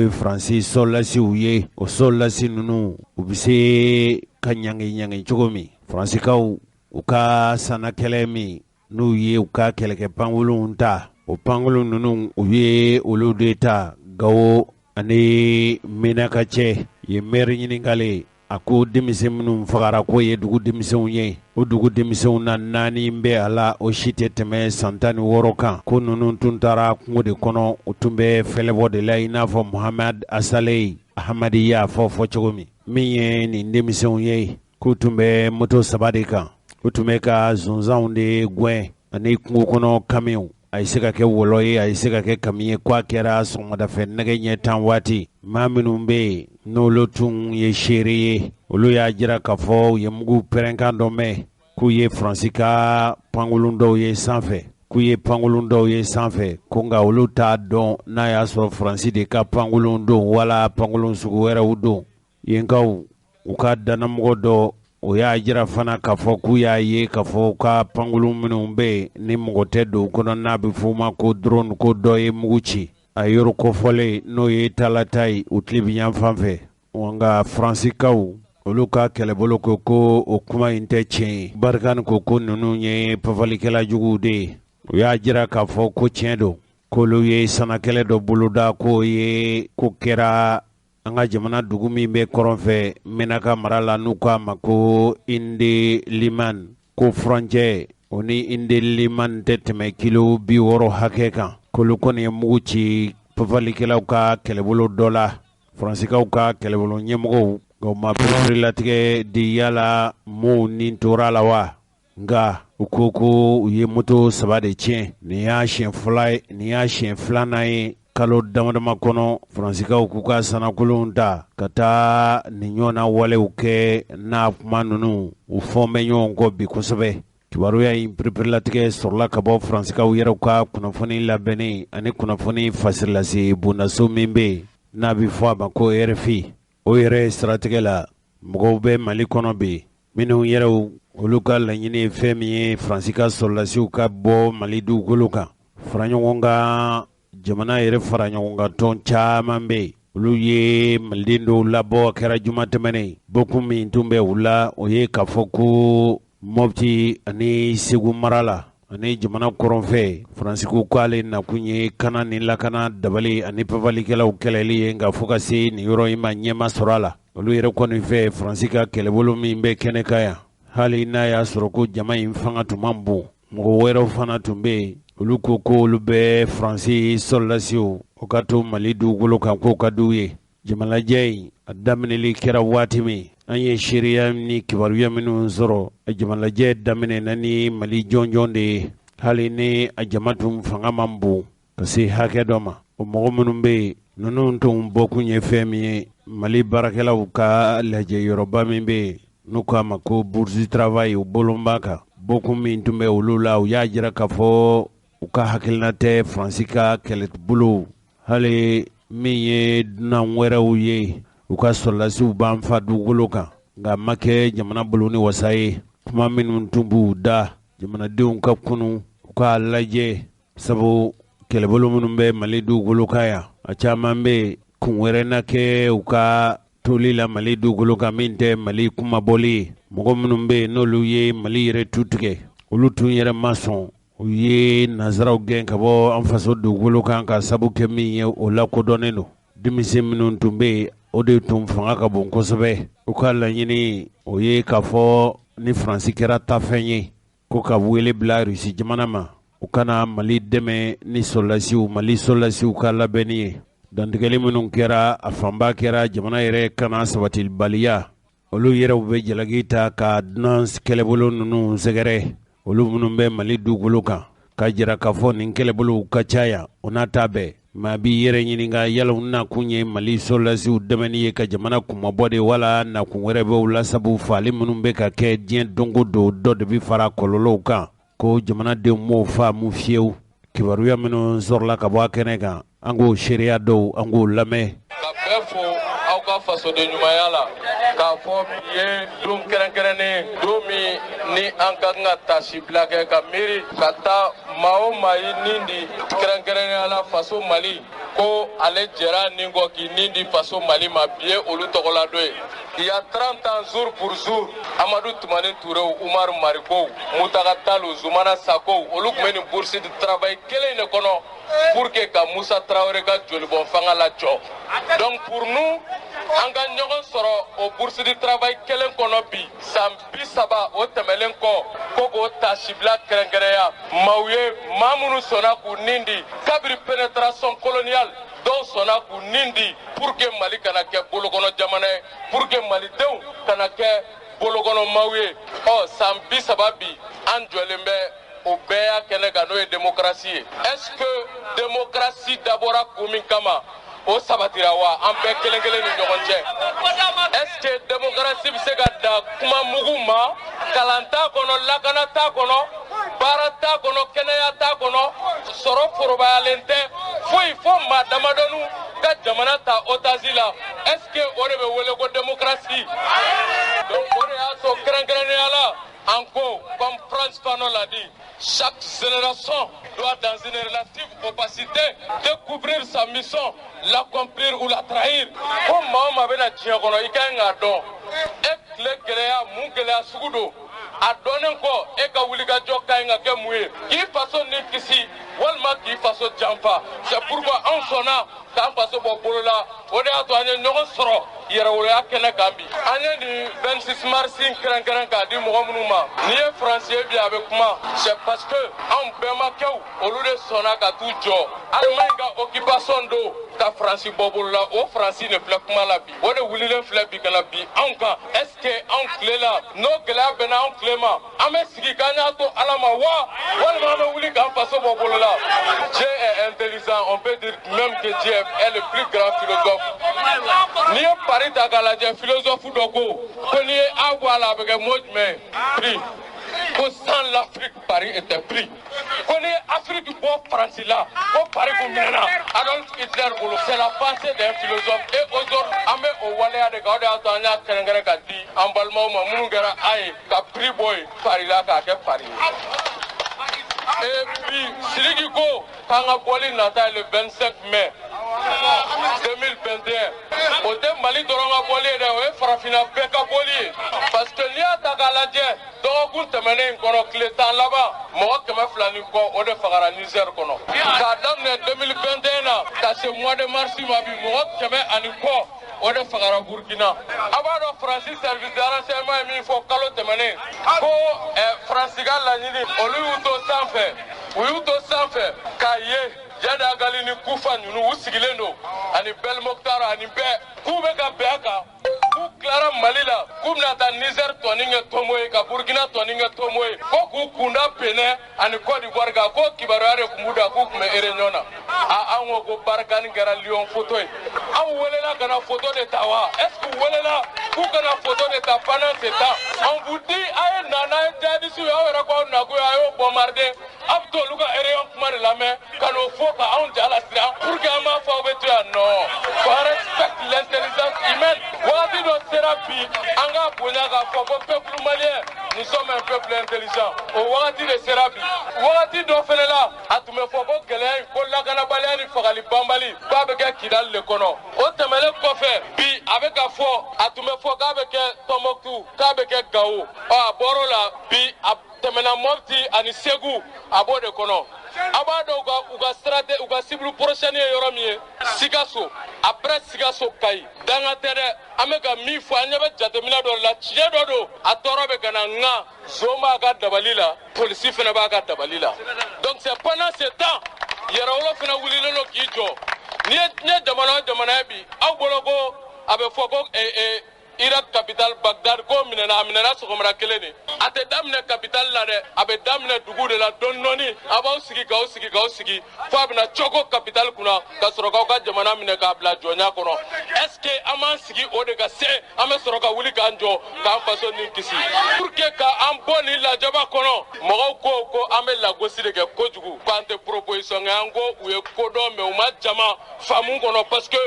Faransi soldasiw ye o soldasi ninnu u bɛ se ka ɲangi cogo min Faransikaw u ka sana kɛlɛ min n'u ye u ka kɛlɛkɛ pangolonw ta o pangolon ninnu u ye olu de ta Gawo ani Menaka cɛ ye maire ɲininkale a ko denmisɛn minnu fagara ko ye dugu denmisɛnw ye o dugu denmisɛnw na 4 bɛ a la o si tɛ tɛmɛ san 16 kan ko ninnu tun taara kungo de kɔnɔ u tun bɛ fɛlɛbɔ de la i n'a fɔ Muhamad Asale Ahamadi y'a fɔ cogo min ye nin denmisɛnw ye k'u tun bɛ moto 3 de kan u tun bɛ ka zonzanw de gɛn ani kungo kɔnɔ kamiw a ye se ka kɛ wɔlɔ ye a ye se ka kɛ kami ye k'a kɛra sɔgɔmadafɛ nɛgɛ ɲɛ 10 waati maa minnu bɛ yen n'olu tun ye seere ye olu y'a jira k'a fɔ u ye mugu pɛrɛnkan dɔ mɛn k'u ye Faransi ka pangolon dɔw ye sanfɛ ko nka olu t'a dɔn n'a y'a sɔrɔ Faransi de ka pangolon don wala pangolon sugu wɛrɛw don yenkaw u ka danamɔgɔ dɔ o y'a jira fana k'a fɔ k'u y'a ye k'a fɔ ka pangolon minnu bɛ yen ni mɔgɔ tɛ don kɔnɔ n'a bɛ f'o ma ko drone ko dɔ ye mugu ci a yɔrɔ kofɔlen n'o ye talata ye u tile bɛ yan fan fɛ nka Faransikaw olu ka kɛlɛbolo ko o kuma in tɛ tiɲɛ ye barikani ko ninnu ye pafalikɛla juguw de ye u y'a jira k'a fɔ ko tiɲɛ don k'olu ye sanakɛlɛ dɔ boloda k'o kɛra an ka jamana dugu min bɛ kɔrɔn fɛ Menaka mara la n'u k'a ma ko Inde Liman ko furancɛ o ni Inde Liman tɛ tɛmɛ kilo 60 hakɛ kan k'olu kɔni ye mugu ci pafalikɛlaw ka kɛlɛbolo dɔ la Faransikaw ka kɛlɛbolo ɲɛmɔgɔw nka u ma perelatigɛ di yala mow ni tora la wa nka u ko u ye moto 3 de tiɲɛ nin y'a siɲɛ filanan ye kalo damadama kɔnɔ Faransikaw k'u ka sanakolonw ta ka taa nin ɲɔgɔnna walew kɛ n'a kuma ninnu u fɔn bɛ ɲɔgɔn kɔ bi kosɛbɛ kibaruya in perelatigɛ sɔrɔla ka bɔ Faransikaw yɛrɛw ka kunnafoni labɛnnen ani kunnafoni fasirilase bondaso min bɛ yen n'a bɛ fɔ a ma ko RFI o yɛrɛ siratigɛ la mɔgɔw bɛ Mali kɔnɔ bi minnu yɛrɛw olu ka laɲini ye fɛn min ye Faransi ka sɔrɔlasiw ka bɔ Mali dugukolo kan fara ɲɔgɔn kan jamana yɛrɛ fara ɲɔgɔn kan tɔn caman bɛ yen olu ye maliden dɔw labɔ a kɛra juma tɛmɛnen boku min tun bɛ u la o ye k'a fɔ ko Mopti ani Segu mara la ani jamana kɔrɔnfɛ Faransi ko k'ale nakun ye kana ni lakana dabali ani pafalikɛlaw kɛlɛli ye nka fo ka se nin yɔrɔ in ma ɲɛma sɔrɔ a la olu yɛrɛ kɔni fɛ Faransi ka kɛlɛbolo min bɛ kɛnɛ kan yan hali n'a y'a sɔrɔ ko jama in fanga tun man bon mɔgɔ wɛrɛw fana tun bɛ yen olu ko olu bɛ Faransi soldasiw o ka to Mali dugukolo kan k'o ka d'u ye jamanajɛ in a daminɛli kɛra waati min an ye seereya ni kibaruya minnu sɔrɔ a jamanajɛ daminɛna ni Mali jɔnjɔn de ye hali ni a jama tun fanga man bon ka se hakɛ dɔ ma o mɔgɔ minnu bɛ yen ninnu tun bɔkun ye fɛn min ye Mali baarakɛlaw ka lajɛ yɔrɔba min bɛ yen n'u k'a ma ko bourse du travail u bolon b'a kan bɔkun min tun bɛ olu la u y'a jira k'a fɔ u ka hakilina tɛ Faransi ka kɛlɛbolo hali min ye dunan wɛrɛw ye u ka sɔrɔlasiw b'an fa dugukolo kan nka ma kɛ jamana bolo ni wasa ye kuma minnu tun b'u da jamanadenw ka kunu u k'a lajɛ sabu kɛlɛbolo minnu bɛ Mali dugukolo kan yan a caman bɛ kun wɛrɛ na kɛ u ka toli la Mali dugukolo kan min tɛ Mali kumabɔli ye mɔgɔ minnu bɛ n'olu ye Mali yɛrɛ tu tigɛ olu tun yɛrɛ ma sɔn u ye nazaraw gɛn ka bɔ an faso dugukolo kan ka sabu kɛ min ye o lakodɔnnen don denmisɛn minnu tun bɛ yen o de tun fanga ka bon kosɛbɛ u ka laɲini o ye k'a fɔ ni Faransi kɛra tafɛn ye ko ka wele bila Rusi jamana ma u kana Mali dɛmɛ ni sɔrɔdasiw Mali sɔrɔdasiw ka labɛnni ye dantigɛli minnu kɛra a fanba kɛra jamana yɛrɛ kana sabatibaliya olu yɛrɛw bɛ jalaki ta ka dunan kɛlɛbolo ninnu sɛgɛrɛ olu minnu bɛ Mali dugukolo kan ka jira k'a fɔ nin kɛlɛbolow ka caya o n'a ta bɛɛ maa b'i yɛrɛ ɲininka yala nakun ye Mali sɔrɔdasiw dɛmɛni ye ka jamana kumabɔ de wala nakun wɛrɛ bɛ u la sabu faali minnu bɛ ka kɛ diɲɛ don o don dɔ de bɛ fara kɔlɔlɔw kan ko jamanadenw m'o faamu fiyewu kibaruya minnu sɔrɔla ka bɔ a kɛnɛ kan an k'o seereya dɔw an k'o lamɛn. Ka bɛɛ fo aw ka fasoden ɲumanya la k'a fɔ bi ye don kɛrɛnkɛrɛnnen don min ni an ka kan ka tasibila kɛ ka miiri ka taa maa o maa ye nin di kɛrɛnkɛrɛnnenya la faso Mali ko ale jɛra nin kɔ k'i nin di faso Mali ma bi ye olu tɔgɔla dɔ ye. Il y a 30 ans jour pour jour Amadou Toumani Touré Oumar Mariko Moutaka Talou Zoumana Sako olu tun bɛ nin bourse de travail kelen de kɔnɔ pour que ka Moussa Traoré ka jolibɔn fanga la jɔ. Donc pour nous an ka ɲɔgɔn sɔrɔ o bourse de travail kelen kɔnɔ bi san 30 o tɛmɛlen kɔ ko k'o tasibila kɛrɛnkɛrɛnya maaw ye maa minnu sɔnna k'u nin di kabiri pénétration coloniale dɔw sɔnna k'u nin di pour que Mali kana kɛ bolokɔnɔ jamana ye pour que Malidenw kana kɛ bolokɔnɔ maaw ye san 30 bi an jɔlen bɛ o bɛɛ y'a kɛnɛ kan n'o ye démocratie ye est-ce que démocratie dabɔra kun min kama o sabatira wa an bɛɛ kelen kelen ni ɲɔgɔn cɛ est-ce que démocratie bɛ se ka da kuma mugu ma kalan t'a kɔnɔ lakana t'a kɔnɔ baara t'a kɔnɔ kɛnɛya t'a kɔnɔ sɔrɔ forobayalen tɛ foyi fo maa damadɔnu ka jamana ta otage la est-ce que o de bɛ wele ko démocratie donc o de y'a sɔrɔ kɛrɛnkɛrɛnnenya la en ko comme Frantz Fanon l'a dit chaque génération doit dans une relative opacité découvrir sa mission l'accomplir ou la trahir ko maa o maa bɛna diɲɛ kɔnɔ i ka ɲi k'a dɔn e tile gɛlɛya mun gɛlɛya sugu don a dɔnnen kɔ e ka wulikajɔ ka ɲi ka kɛ mun ye k'i faso ni kisi walima k'i faso janfa c'est pourquoi anw sɔnna k'an faso bɔ bolo la o de y'a to an ye ɲɔgɔn sɔrɔ yɛrɛwoloya kɛnɛ kan bi an ye nin 26 mars kɛrɛnkɛrɛn k'a di mɔgɔ minnu ma n'i ye faransi ye bi a bɛ kuma c'est parce que anw bɛnbakɛw olu de sɔnna ka t'u jɔ Allemagne ka occupation don ka faransi bɔ bolo la o faransi de filɛ kuma la bi o de wulilen filɛ bi ka na bi anw kan est ce que anw tile la n'o gɛlɛya bɛnna anw tile ma an bɛ sigi k'an y'a to ala ma wa walima an bɛ wuli k'an faso bɔ bolo la Dieu est intelligent on peut dire même que Dieu est le plus grand philosophe n'i ye pari ta k'a lajɛ philosophe dɔ ko n'i ye a bɔ a la a bɛ kɛ mot jumɛn prix ko sans l'Afrique Paris était pris ko ni Afrique bɔ Faransi la ko Paris kun minɛna Adolf Hitler bolo c'est la pensée d'un philosophe et aujourd'hui an bɛ o waleya de kan o de y'a to an y'a kɛrɛnkɛrɛn ka di an balimaw ma minnu kɛra a ye ka prix bɔ yen Paris la k'a kɛ Paris ye et puis Sidiki ko k'an ka bɔli nata ye le 25 mai 2021 o tɛ Mali dɔrɔn ka bɔli ye dɛ o ye farafinna bɛɛ ka bɔli ye parce que n'i y'a ta k'a lajɛ dɔgɔkun tɛmɛnen in kɔnɔ tile 10 laban mɔgɔ 200 ni kɔ o de fagara Niger kɔnɔ k'a daminɛ 2021 na ka se mois de mars ma bi mɔgɔ 100 ni kɔ o de fagara Burkina a b'a dɔn Faransi service de renseignement ye min fɔ kalo tɛmɛnen ko Faransi ka laɲini olu y'u to sanfɛ k'a ye Yada Gali ni Kufa ninnu u sigilen don ani Bel Mokhtar ani bɛɛ k'u bɛ ka bɛn a kan k'u tilara Mali la k'u bɛna taa Niger tɔnin kɛ Tomo ye ka Burkina tɔnin kɛ Tomo ye ko k'u kunda Benin ani Côte d'Ivoire kan ko kibaruya de tun b'u da k'u tun bɛ réunion na an ko ko Barkhane kɛra Lyon photo ye aw welela ka na photo de ta wa est-ce que u welela k'u kana photo de ta pendant ce temps on vous dit a ye na n'a ye jihadistes ye aw yɛrɛ k'aw nakun ye a y'o bombarder a bɛ to olu ka réunion kuma de lamɛn ka n'o fɔ ka anw jala siran pour que an b'a fɔ aw bɛ to yan non qu'on respecte l'intelligence humaine waati dɔ sera bi anga bonya ka fo ko peuple malien nous sommes un peuple intelligent o wagati de serabi wagati do fele la atume fo ko gele ko la kana balani fagali bambali ba be ke kidal le kono o temele ko fe bi avec a fo atume fo ka be ke Tombouctou ka be ke Gao a borola bi temena Mopti ani Ségou abo de kono abado uga strate uga siblu prochaine yoromie Sikasso après Sikasso kai danga tere amega mi fo anyebe jatemina do la chie do atorobe kana nga zoma ga dabalila police fena ba ga dabalila donc c'est pendant ce temps yerawlo fena wulilo kijo ni jamana bi awbologo abe foko Irak capital Bagdad ko minena sogomra keleni ate damne capital la de abe damne dugu de la donnoni abaw sigi fo abna choko capital kuna ka soroka ka jamana mine ka bla jonya kono est-ce que aman sigi o de ka se ame soroka wuli kanjo ka faso ni kisi pour que ka am boni la jaba kono mo ko ame la gosi de ke kojugu kante proposition ngango uye kodo me uma jama famu kono parce que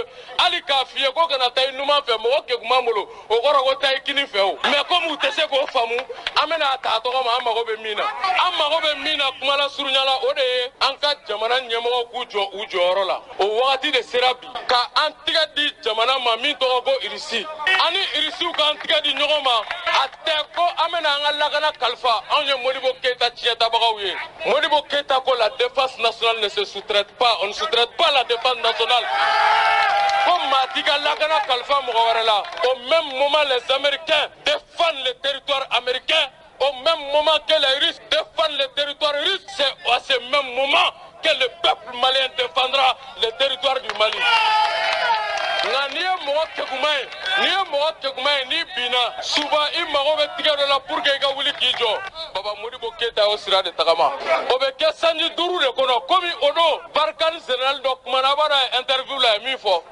ali ka fiye ko kana tay numa fe mo ke kumamolo o goro go tay kini feo mais comme ou tese ko famu amena ta to ma amago be mina kuma la surunyala o de anka jamana nyemo ku jo ujoro la o wati de serabi ka antiga di jamana ma min to go irisi ani irisi ka antiga di nyogoma atte ko amena ngala kana kalfa anye Modibo Keita tieta bagawie Modibo Keita ko la défense nationale ne se sous-traite pas on ne sous-traite pas la défense nationale comme Madiga Lagana Kalfa Mouawarela. Au même moment, les Américains défendent le territoire américain. Au même moment que les Russes défendent le territoire russe, c'est à ce même moment que le peuple malien défendra le territoire du Mali. Niye mo kekumai ni bina suba i mago be tigɛ dɔ la pour que i ka wuli k'i jɔ Baba Modibo Keita o sira de tagama o bɛ kɛ sanji 5 de kɔnɔ komi o don Barkhane général dɔ kumana a b'a dɔn interview la ye min fɔ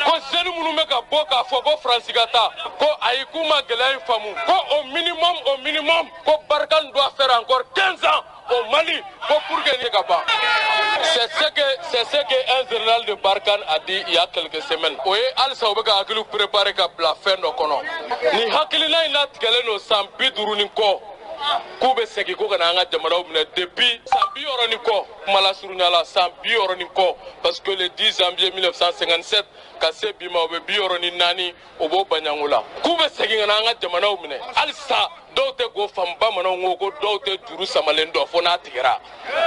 ko jeunes minnu bɛ ka bɔ k'a fɔ ko Faransi ka taa ko ayi k'u ma gɛlɛya in faamu ko au minimum ko Barkhane doit faire encore 15 ans au Mali pour que n'y ait pas. C'est ce que un général de Barkhane a dit il y a quelques semaines. Oui, Alsa Obega a voulu préparer la fin de Kono. Ni Hakilina il a tigé nos sampi duruninko. Koube seki ko kana anga jamana mine depuis sambi oroniko mala surunyala sambi oroniko parce que le 10 janvier 1957 kase bima obe bi oroni nani obo banyangula koube seki kana anga jamana mine alsa dote go famba mana ngoko dote juru samalendo fona tigera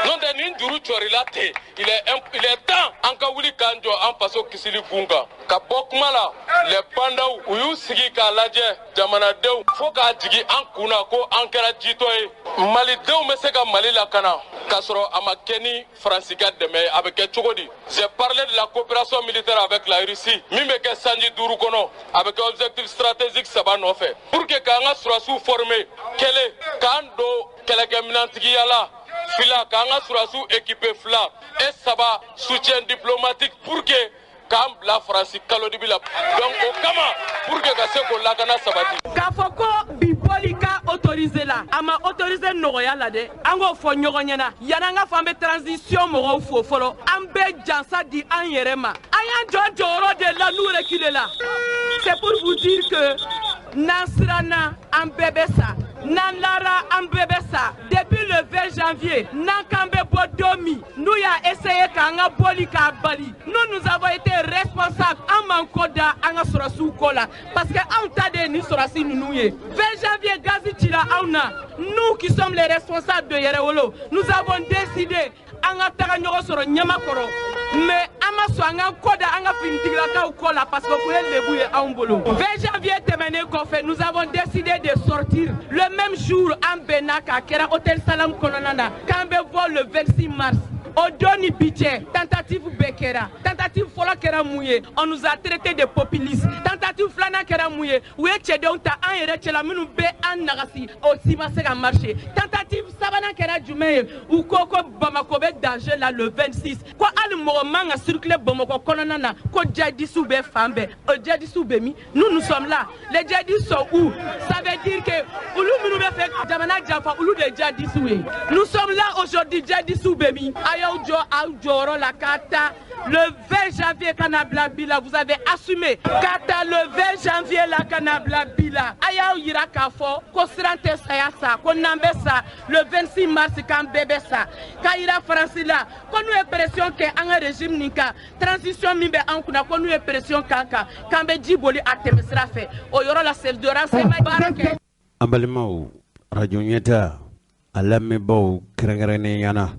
non de nin juru chorilate il est temps anka wuli kanjo en paso kisili kunga ka bokmala le pandau uyu sigi ka laje jamana dew foka jigi an kuna ko ankara jitoy Mali dew me se ka Mali la kana kasoro amakeni Fransika deme avec chogodi j'ai parlé de la coopération militaire avec la Russie mime ke sanji duru kono avec objectif stratégique saba no fait pour que kanga surasu formé kele kando kele keminantigi yala fila kanga surasu équipé fla et saba soutien diplomatique pour que kam la France kalodibila donc au kama pour que kaseko la kana sabati kafoko bibolika autorisé la ama autorisé noya la de ango fo nyogonyana yananga fambe transition mo fo folo ambe jansa di an yerema ayan jojoro de la nous reculer là c'est pour vous dire que Nasrana ambebesa Nanlara ambebesa depuis le 20 janvier Nankambe Bodomi nous y a essayé kanga bolika bali nous avons été responsables en mankoda anga sorasu kola parce que on t'a dit ni sorasi nous 20 janvier gazi tira auna nous qui sommes les responsables de Yerewolo nous avons décidé anga taga nyoro soro nyamakoro mais ama so anga koda anga fintigra ka kola parce que pour les bouiller en bolo 20 janvier terminé qu'on fait nous avons décidé de sortir le même jour en Benaka kera hôtel Salam Kononana Kambe vol le 26 mars Odoni Biche, tentative Bekera, tentative Fola Kera Mouye, on nous a traité de populistes, tentative Flana Kera Mouye, où est Chedonta, un et la Minu Be en Nagasi, au Simasega marché, tentative Savana Kera Jumé, ou Koko Bamakobe danger là le 26. Quoi, al moment a circulé Bomoko Kononana, Ko Djadisou Be Fambe, Djadisou Bemi, nous sommes là. Les Djadis sont où? Ça veut dire que Oulu Minu fait Jamana Djafa, Oulu de Djadisou. Nous sommes là aujourd'hui, Djadisou Bemi. Ayo Aujoro la kata le 20 janvier Kanabla Bila, vous avez assumé. Kata le 20 janvier la Kanabla Bila. Aya yira kafo, ko sirante sayasa, ko nambesa, le 26 mars kan bebesa. Kaira Francila, ko nous pression ke anga régime nika, transition mimbe ankuna, ko nous pression kanka, kambe djiboli atemesra fe. O yoro la sel de renseignement barake. Ambalimau, radio nyeta, alame bau, krengerene yana,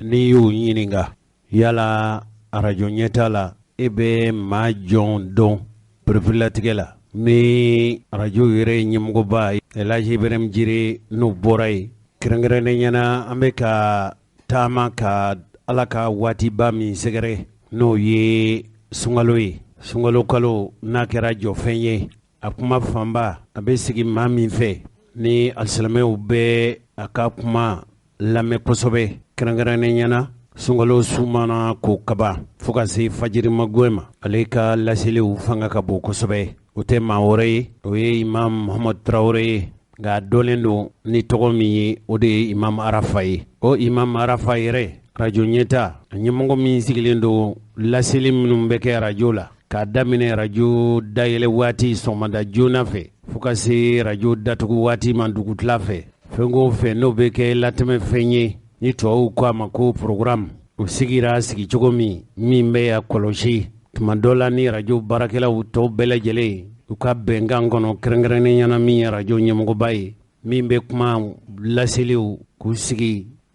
ni yu yininga, yala radio nyeta la, ebe ma jon don, prefilatigela, ni radio yere nyemgo bai, elaji berem jiri no borai, krengerene yana, ambeka tama ka alaka wati bami segere, no ye sungaloye, sungalo kalo na kera jo fenye, akuma famba abe sigi maa min fɛ ni alisilamɛw bɛ a ka kuma lamɛn kosɛbɛ kɛrɛnkɛrɛnnen ɲɛna sunkalo sumana ko kaba fo ka se fajiri magoɛ ma ale ka laseliw fanga ka bon kosɛbɛ o tɛ maa wɛrɛ ye o ye imam muhamadu tarawele ye nka a dɔnlen don ni tɔgɔ min ye o de ye imam arafa ye o imam arafa yɛrɛ radio ɲɛta ɲɛmɔgɔ min sigilen don laseli minnu bɛ kɛ radio la k'a daminɛ radio dayɛlɛ waati sɔgɔmada joona fɛ fo ka se radio datugu waati ma dugutila fɛ fɛn o fɛn n'o bɛ kɛ latɛmɛ fɛn ye ni tubabuw ko a ma ko programme o sigira sigicogo min bɛ a kɔlɔsi tuma dɔ la ni radio baarakɛlaw tɔw bɛɛ lajɛlen u ka bɛnkan kɔnɔ kɛrɛnkɛrɛnnen ɲɛna min ye radio ɲɛmɔgɔba ye min bɛ kuma laseliw k'u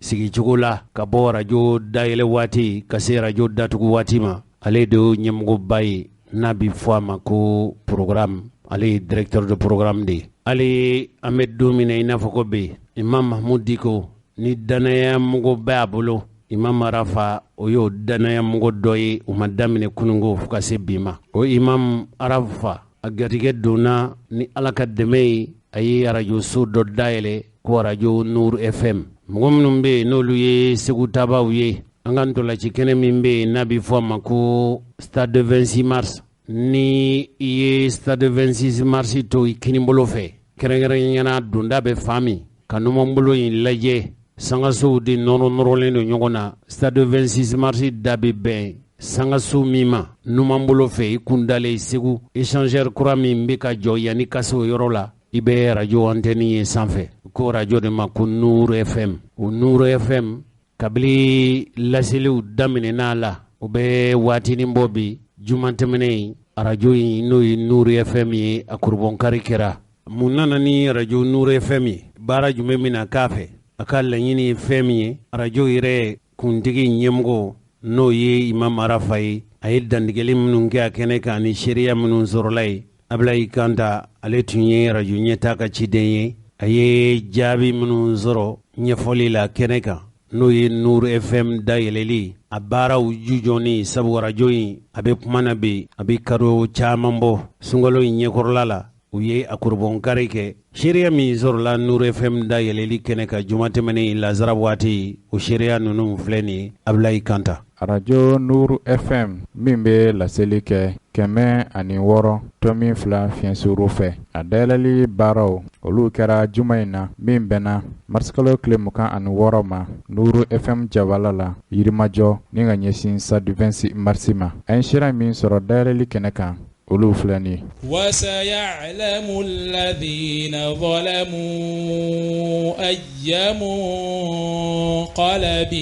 sigicogo la ka bɔ radio dayɛlɛ waati ka se radio datugu waati ma ale de ɲɛmɔgɔba ye n'a bɛ fɔ a ma ko programme ale ye directeur de programme de ale an bɛ don min na i n'a fɔ ko bi imam mahmud diko ni danaya mɔgɔ bɛ a bolo imam arafa o y'o danaya mɔgɔ dɔ ye o ma daminɛ kunungo fo ka se bi ma o imam arafa a garijɛgɛ donna ni ala ka dɛmɛ ye a ye radio so dɔ dayɛlɛ ko radio nur fm mɔgɔ minnu bɛ yen n'olu ye segu tabaw ye an ka ntolaci kɛnɛ min bɛ yen n'a bɛ fɔ a ma ko stade 26 mars ni i ye stade 26 mars to i kinibolo fɛ kɛrɛnkɛrɛnnena donda bɛ fan min ka numanbolo in lajɛ sangasow de nɔrɔnɔrɔlen don ɲɔgɔn na stade 26 mars da bɛ bɛn sangaso min ma numanbolo fɛ i kun dalen segu échangeur kura min bɛ ka jɔ yanni ka se o yɔrɔ la i bɛ radio antenne ye sanfɛ ko radio de ma ko nur fm o nur fm kabili laseliw daminɛna la o bɛ waatinin bɔ bi juma tɛmɛnen radio in n'o ye nur fm ye a kurubɔnkari kɛra mun nana ni radio nur fm ye baara jumɛn bɛna k'a fɛ a ka laɲini ye fɛn min ye radio yɛrɛ kuntigi ɲɛmɔgɔ n'o ye imam arafa ye a ye dantigɛli minnu kɛ a kɛnɛ kan ni seereya minnu sɔrɔla ye Ablaye Kanta ale tun ye radio ɲɛta ka ciden ye a ye jaabi minnu sɔrɔ ɲɛfɔli la kɛnɛ kan n'o ye nur fm dayɛlɛli a baaraw jujɔni sabu radio in a bɛ kuma na bi a bɛ kado caman bɔ sunkalo in ɲɛkɔrɔla la u ye a kurubɔnkari kɛ seereya min sɔrɔla nur fm dayɛlɛli kɛnɛ kan juma tɛmɛnen lazara waati o seereya ninnu filɛ nin ye Ablaye Kanta radio nur fm min bɛ laseli kɛ 106.2 fiɲɛsuru fɛ a dayɛlɛli baaraw olu kɛra juma in na min bɛnna marsikalo tile 26 ma nur fm jabala la yirimajɔ ni ka ɲɛsin stade 26 marsi ma a ye seereya min sɔrɔ dayɛlɛli kɛnɛ kan olu filɛ nin ye وسيعلم الذين ظلموا أي منقلب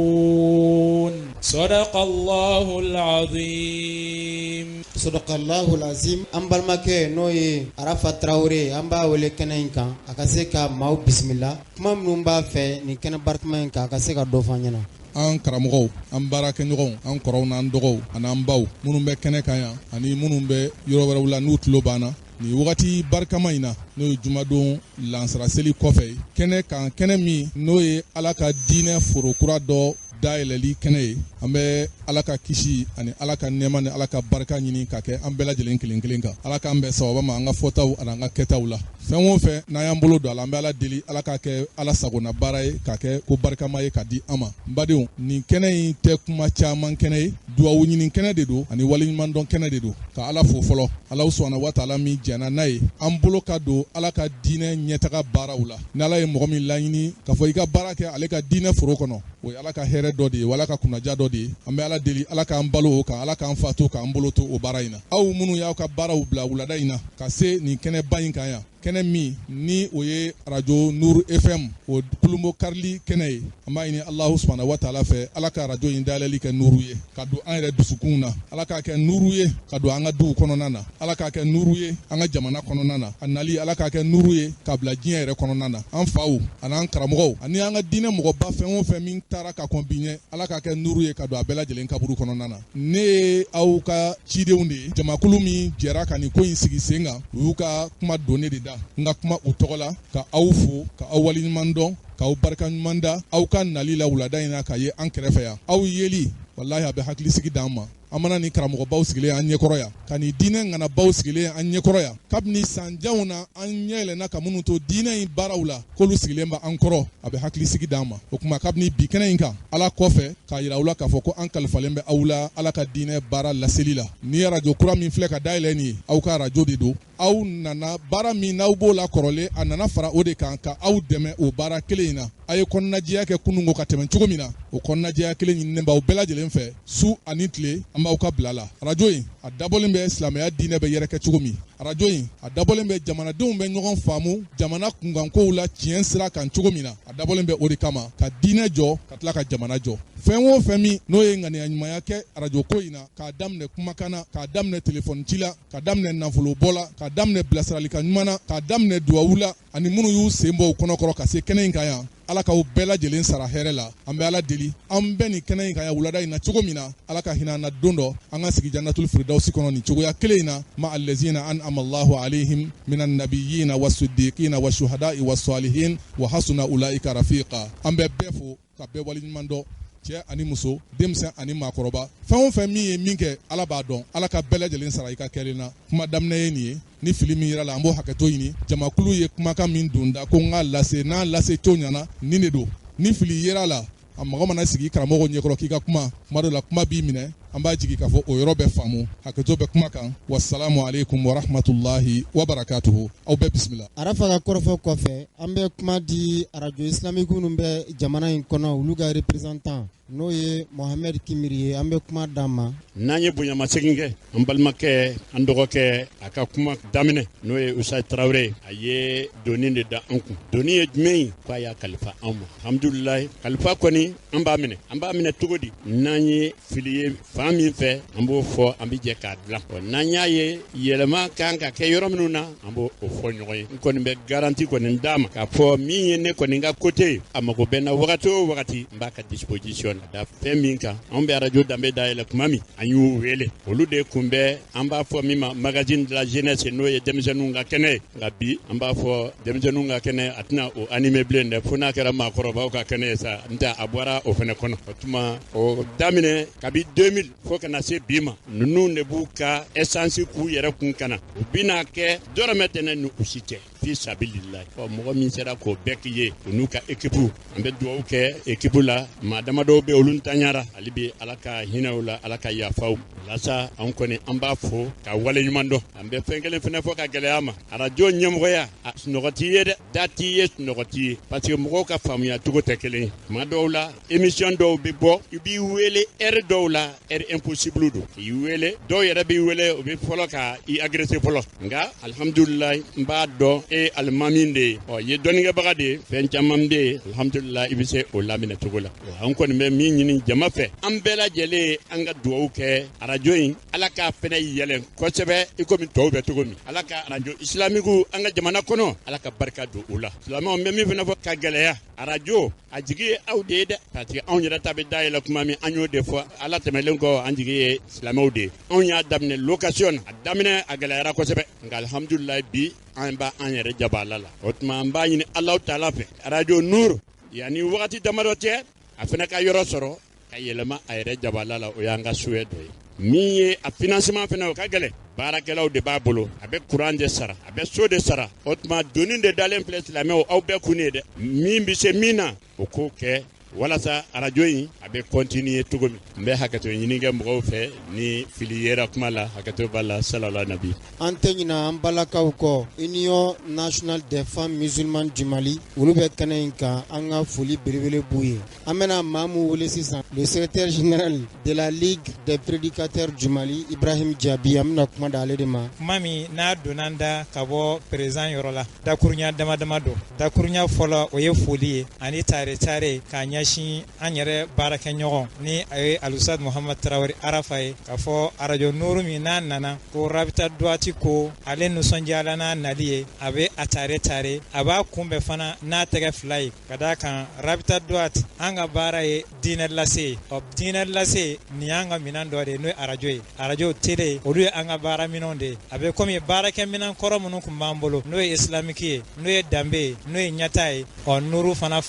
ينقلبون صدق الله العظيم صدق الله العظيم أمبارمك نوي عرفة تراوري أمبا ولي كنينكا أكاسيكا ماو بسم الله كما منومبا في نكنا بارتمنكا أكاسيكا دوفانينا an karamɔgɔw an baarakɛɲɔgɔnw an kɔrɔw n'an dɔgɔw an'an baw minnu bɛ kɛnɛ kan yan ani minnu bɛ yɔrɔ wɛrɛw la n'u tulo banna nin wagati barikama in na n'o ye jumadon lansaraseli kɔfɛ kɛnɛ kan kɛnɛ min n'o ye ala ka diinɛ forokura dɔ dayɛlɛli kɛnɛ ye an bɛ ala ka kisi ani ala ka nɛɛma ni ala ka barika ɲini ka kɛ an bɛɛ lajɛlen kelen kelen kan ala k'an bɛn sababa ma an ka fɔtaw ani an ka kɛtaw la fɛn o fɛn n'an y'an bolo don a la an bɛ ala deli ala k'a kɛ ala sagona baara ye k'a kɛ ko barikama ye k'a di an ma n badenw nin kɛnɛ in tɛ kuma caman kɛnɛ ye duwawu ɲini kɛnɛ de don ani waleɲumandɔn kɛnɛ de don ka ala fo fɔlɔ ala subhanahu wa taala min jɛnna n'a ye an bolo ka don ala ka diinɛ ɲɛtaga baaraw la ni ala ye mɔgɔ min laɲini k'a fɔ i ka baara kɛ ale ka diinɛ foro kɔnɔ o ye ala ka hɛrɛ dɔ de ye wala ka kunnaja dɔ de ye an bɛ ala deli ala k'an balo o kan ala k'an fa to k'an bolo to o baara in na aw minnu y'aw ka baaraw bila wulada in na ka se nin kɛnɛba in kan yan kɛnɛ min ni o ye arajo Nuru FM o kulumbo karili kɛnɛ ye an b'a ɲini alahu subhanahu wa taala fɛ ala ka arajo in dayɛlɛli kɛ nuru ye ka don an yɛrɛ dusukun na ala k'a kɛ nuru ye ka don an ka duw kɔnɔna na ala k'a kɛ nuru ye an ka jamana kɔnɔna na a nali ala k'a kɛ nuru ye ka bila diɲɛ yɛrɛ kɔnɔna na an faw ani an karamɔgɔw ani an ka diinɛ mɔgɔba fɛn o fɛn min taara ka kɔn bi ɲɛ ala k'a kɛ nuru ye ka don a bɛɛ lajɛlen kaburu kɔnɔna na ne ye aw ka cidenw de ye jamakulu min jɛra ka nin ko in sigi sen kan u y'u ka kuma don ne de da n ka kuma u tɔgɔ la ka aw fo ka aw waleɲuman dɔn k'aw barika ɲuman da aw ka nali la wulada in na ka ye an kɛrɛfɛ yan aw yeli walahi a bɛ hakilisigi d'an ma an mana ni karamɔgɔbaw sigilen an ɲɛkɔrɔ yan ka ni diinɛ ŋanabaw sigilen an ɲɛkɔrɔ yan kabini sanjanw na an ɲɛyɛlɛnna ka minnu to diinɛ in baaraw la k'olu sigilen bɛ an kɔrɔ a bɛ hakilisigi d'an ma o kuma kabini bi kɛnɛ in kan ala kɔfɛ k'a yira aw la k'a fɔ ko an kalifalen bɛ aw la ala ka diinɛ baara laseli la ni arajo kura min filɛ ka dayɛlɛ nin ye aw ka arajo de don aw nana baara min n'aw b'o la kɔrɔlen a nana fara o de kan ka aw dɛmɛ o baara kelen in na a ye kɔnɔnajɛya kɛ kunungo ka tɛmɛ cogo min na o kɔnɔnajɛya kelen ɲininen b'aw bɛɛ lajɛlen fɛ su ani tile an b'aw ka bila la arajo in a dabɔlen bɛ silamɛya diinɛ bɛ yɛrɛkɛ cogo min arajo in a dabɔlen bɛ jamanadenw bɛ ɲɔgɔn faamu jamana kunkankow la tiɲɛ sira kan cogo min na a dabɔlen bɛ o de kama ka diinɛ jɔ ka tila ka jamana jɔ fɛn o fɛn min n'o ye ŋaniya ɲumanya kɛ arajo ko in na k'a daminɛ kumakan na k'a daminɛ telefɔni ci la k'a daminɛ nafolobɔ la k'a daminɛ bilasiralika ɲuman na k'a daminɛ duwawu la ani minnu y'u sen bɔ u kɔnɔkɔrɔ ka se kɛnɛ in kan yan ala k'aw bɛɛ lajɛlen sara hɛrɛ la an bɛ ala deli an bɛ nin kɛnɛ in kan yan wulada in na cogo min na ala ka hinɛ an na don dɔ an ka sigi jannatul firdausi kɔnɔ nin cogoya kelen in na ma allazina an'ama allahu alayhim minan nabiyina was-siddiqina wash-shuhada'i was-salihin wa hasuna ulaika rafiqa an bɛ bɛɛ fo ka bɛɛ waleɲuman dɔn cɛ ani muso denmisɛn ani maakɔrɔba fɛn o fɛn min ye min kɛ ala b'a dɔn ala ka bɛɛ lajɛlen sara i ka kɛlen na kuma daminɛ ye nin ye ni fili min yira la an b'o hakɛto ɲini jamakulu ye kumakan min don da ko n k'a lase n'a lase cogo ɲɛna nin de don ni fili yera la a mɔgɔ mana sigi karamɔgɔ ɲɛkɔrɔ k'i ka kuma dɔ la kuma b'i minɛ an b'a jigi k'a fɔ o yɔrɔ bɛ faamu hakɛto bɛ kuma kan wasalamu aleykum wa rahmatulahi wa barakatuhu aw bɛɛ bisimila. arafa ka kɔrɔfɔ kɔfɛ an bɛ kuma di arajo islamique minnu bɛ jamana in kɔnɔ olu ka représentant n'o ye Mohamed Kimiri ye an bɛ kuma d'a ma. n'an ye bonyamasegin kɛ an balimakɛ an dɔgɔkɛ a ka kuma daminɛ n'o ye Usayi Tarawele a ye doni de da an kun doni ye jumɛn ye k'a y'a kalifa an ma alhamdulilayi kalifa kɔni an b'a minɛ cogo di n'an ye fili ye fan min fɛ an b'o fɔ an bɛ jɛ k'a dilan n'an y'a ye yɛlɛma kan ka kɛ yɔrɔ minnu na an b'o fɔ ɲɔgɔn ye n kɔni bɛ garanti kɔni d'a ma k'a fɔ min ye ne kɔni ka côté ye a mago bɛ n na wagati o wagati n b'a ka disposition da fɛn min kan an bɛ arajo danbe dayɛlɛ kuma min an y'u wele olu de kun bɛ an b'a fɔ min ma magazine de la jeunesse n'o ye denmisɛnninw ka kɛnɛ ye nka bi an b'a fɔ denmisɛnninw ka kɛnɛ a tɛna o animé bilen dɛ fo n'a kɛra maakɔrɔbaw ka kɛnɛ ye sa n tɛ a bɔra o fana kɔnɔ o tuma o daminɛ kabi 2000 fo kana se bi ma ninnu de b'u ka essence k'u yɛrɛ kun kana u bɛna kɛ dɔrɔmɛ tɛnɛ ni u si tɛ fi sabilillahi mɔgɔ min sera k'o bɛɛ k'i ye u n'u ka équipe an bɛ dugawu kɛ équipe la maa damadɔw bɛ olu ntanyara hali bi ala ka hinɛw la ala ka yafaw walasa an kɔni an b'a fo ka waleɲuman dɔn an bɛ fɛn kelen fana fɔ ka gɛlɛya ma arajo ɲɛmɔgɔya a sunɔgɔ t'i ye dɛ da t'i ye sunɔgɔ t'i ye parce que mɔgɔw ka faamuya cogo tɛ kelen ye tuma dɔw la émission dɔw bɛ bɔ i b'i wele heure dɔw la heure impossible don k'i wele dɔw yɛrɛ b'i wele o bɛ fɔlɔ ka i agressé fɔlɔ nka alhamdulilayi n b'a dɔn e alimami de ye i ye dɔnnikɛbaga de ye fɛn caman bɛ yen alhamdulilayi i bɛ se o laminɛ cogo la an kɔni bɛ min ɲini jama fɛ an bɛɛ lajɛlen an ka dugawu kɛ arajo in ala k'a fɛnɛ yɛlɛn kosɛbɛ i komi tɔw bɛ cogo min ala ka arajo islamique an ka jamana kɔnɔ ala ka barika don o la silamɛw bɛ min fana fɔ ka gɛlɛya arajo a jigi ye aw de ye dɛ parce que anw yɛrɛ ta bɛ dayɛlɛ kuma min an y'o de fɔ ala tɛmɛlen kɔ an jigi ye silamɛw de ye anw y'a daminɛ location na a daminɛ a gɛlɛyara kosɛbɛ nka alhamdulilayi bi an b'a an yɛrɛ jaba ala la o tuma an b'a ɲini alahu taala fɛ arajo Nuru yanni wagati damadɔ cɛ a fana ka yɔrɔ sɔrɔ ka yɛlɛma a yɛrɛ jabala la o y'an ka souhait dɔ ye min ye a financement fana o ka gɛlɛn baarakɛlaw de b'a bolo a bɛ courant de sara a bɛ so de sara o tuma doni de dalen filɛ silamɛw aw bɛɛ kun ye dɛ min bɛ se min na o k'o kɛ walasa arajo in a bɛ continuer cogo min n bɛ hakɛto ɲini kɛ mɔgɔw fɛ ni fili yera kuma la hakɛto b'a la salala nabi an tɛ ɲina an balakaw kɔ Union nationale des femmes musulmanes du Mali olu bɛ kɛnɛ in kan an ka foli belebele b'u ye an bɛna maa min wele sisan le secrétaire général de la Ligue des prédicateurs du Mali Ibrahim Diaby an bɛna kuma d'ale de ma kuma min n'a donna an da ka bɔ président yɔrɔ la dakuruɲa dama dama don dakuruɲa fɔlɔ o ye foli ye ani tare k'a ɲɛsin an yɛrɛ baarakɛɲɔgɔn ni a ye Alusad Muhammad Traoré Arafa ye k'a fɔ arajo Nuru min n'a nana ko Rabita Duwati ko ale nisɔndiyala n'a nali ye a bɛ a tare a b'a kunbɛn fana n'a tɛgɛ fila ye ka d'a kan Rabita Duwati an ka baara ye diinɛ lase ye diinɛ lase nin y'an ka minɛn dɔ de ye n'o ye arajo ye arajo tele olu ye an ka baara minɛnw de ye a bɛ komi baarakɛ minɛn kɔrɔ minnu tun b'an bolo n'o ye islamiki ye n'o ye danbe ye n'o ye ɲata ye Nuru fana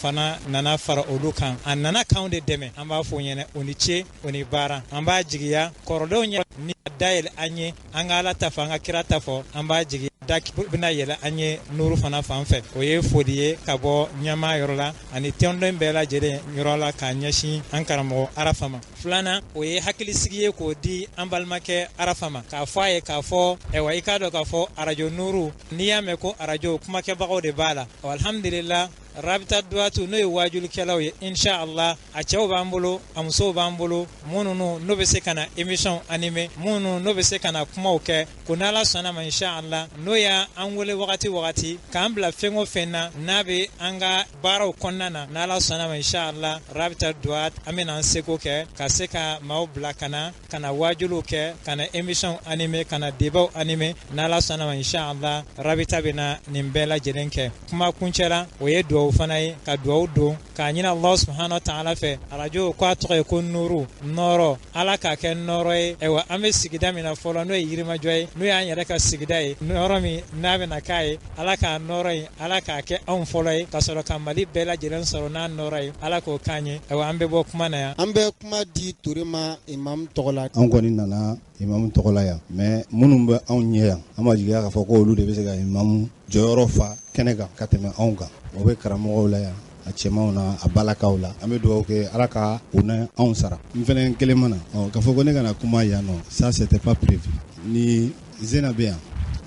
nana fara olu kan a nana kanw de dɛmɛ an b'a fɔ ɲɛna o ni ce o ni baara an b'a jigiya kɔrɔlenw ɲɛ ni dayɛlɛ an ye an ka Ala ta fɔ an ka kira ta fɔ an b'a jigiya da bɛna yɛlɛ an ye Nuru fana fan fɛ o ye foli ye ka bɔ ɲɛmaa yɔrɔ la ani tɔnden bɛɛ lajɛlen yɔrɔ la k'a ɲɛsin an karamɔgɔ Arafa ma filanan o ye hakilisigi ye k'o di an balimakɛ Arafa ma k'a fɔ a ye k'a fɔ ayiwa i k'a dɔn k'a fɔ arajo Nuru n'i y'a mɛn ko arajo kumakɛbagaw de b'a la alhamdulillah Rabita Duwatu n'o ye wajulikɛlaw ye inshallah a cɛw b'an bolo a musow b'an bolo minnu n'o bɛ se ka na émission animer minnu n'o bɛ se ka na kumaw kɛ ko n'Ala sɔnna ma inshallah n'o y'an wele wagati k'an bila fɛn o fɛn na n'a bɛ an ka baaraw kɔnɔna na n'Ala sɔnna ma inshallah Rabita Duwat an bɛna an seko kɛ ka se ka maaw bila ka na wajuliw kɛ ka na émission animer ka na débat animer n'Ala sɔnna ma inshallah Rabita bɛna nin bɛɛ lajɛlen kɛ kuma kuncɛ la o ye duwawu fana ye ka duwawu don k'a ɲini Allah subhanahu wa ta'ala fɛ arajo ko a tɔgɔ ye ko Nuru nɔrɔ Ala k'a kɛ nɔrɔ ye ayiwa an bɛ sigida min na fɔlɔ n'o ye Yirimajɔ ye n'o y'an yɛrɛ ka sigida ye nɔrɔ min n'a bɛna k'a ye Ala k'a nɔrɔ ye Ala k'a kɛ anw fɔlɔ ye ka sɔrɔ ka Mali bɛɛ lajɛlen sɔrɔ n'a nɔrɔ ye Ala k'o k'an ye ayiwa an bɛ bɔ kuma na yan an bɛ kuma di Ture ma imam tɔgɔ la an kɔni nana imamu tɔgɔ la yan mais minnu bɛ anw ɲɛ yan an ma jigiya k'a fɔ ko olu de bɛ se ka imamu jɔyɔrɔ fa kɛnɛ kan ka tɛmɛ anw kan o bɛ karamɔgɔw la yan a cɛmanw na a balakaw la an bɛ dugawu kɛ Ala ka u na anw sara n fɛnɛ kelen mana k'a fɔ ko ne kana kuma yan nɔ ça c'était pas prévu ni Zena bɛ yan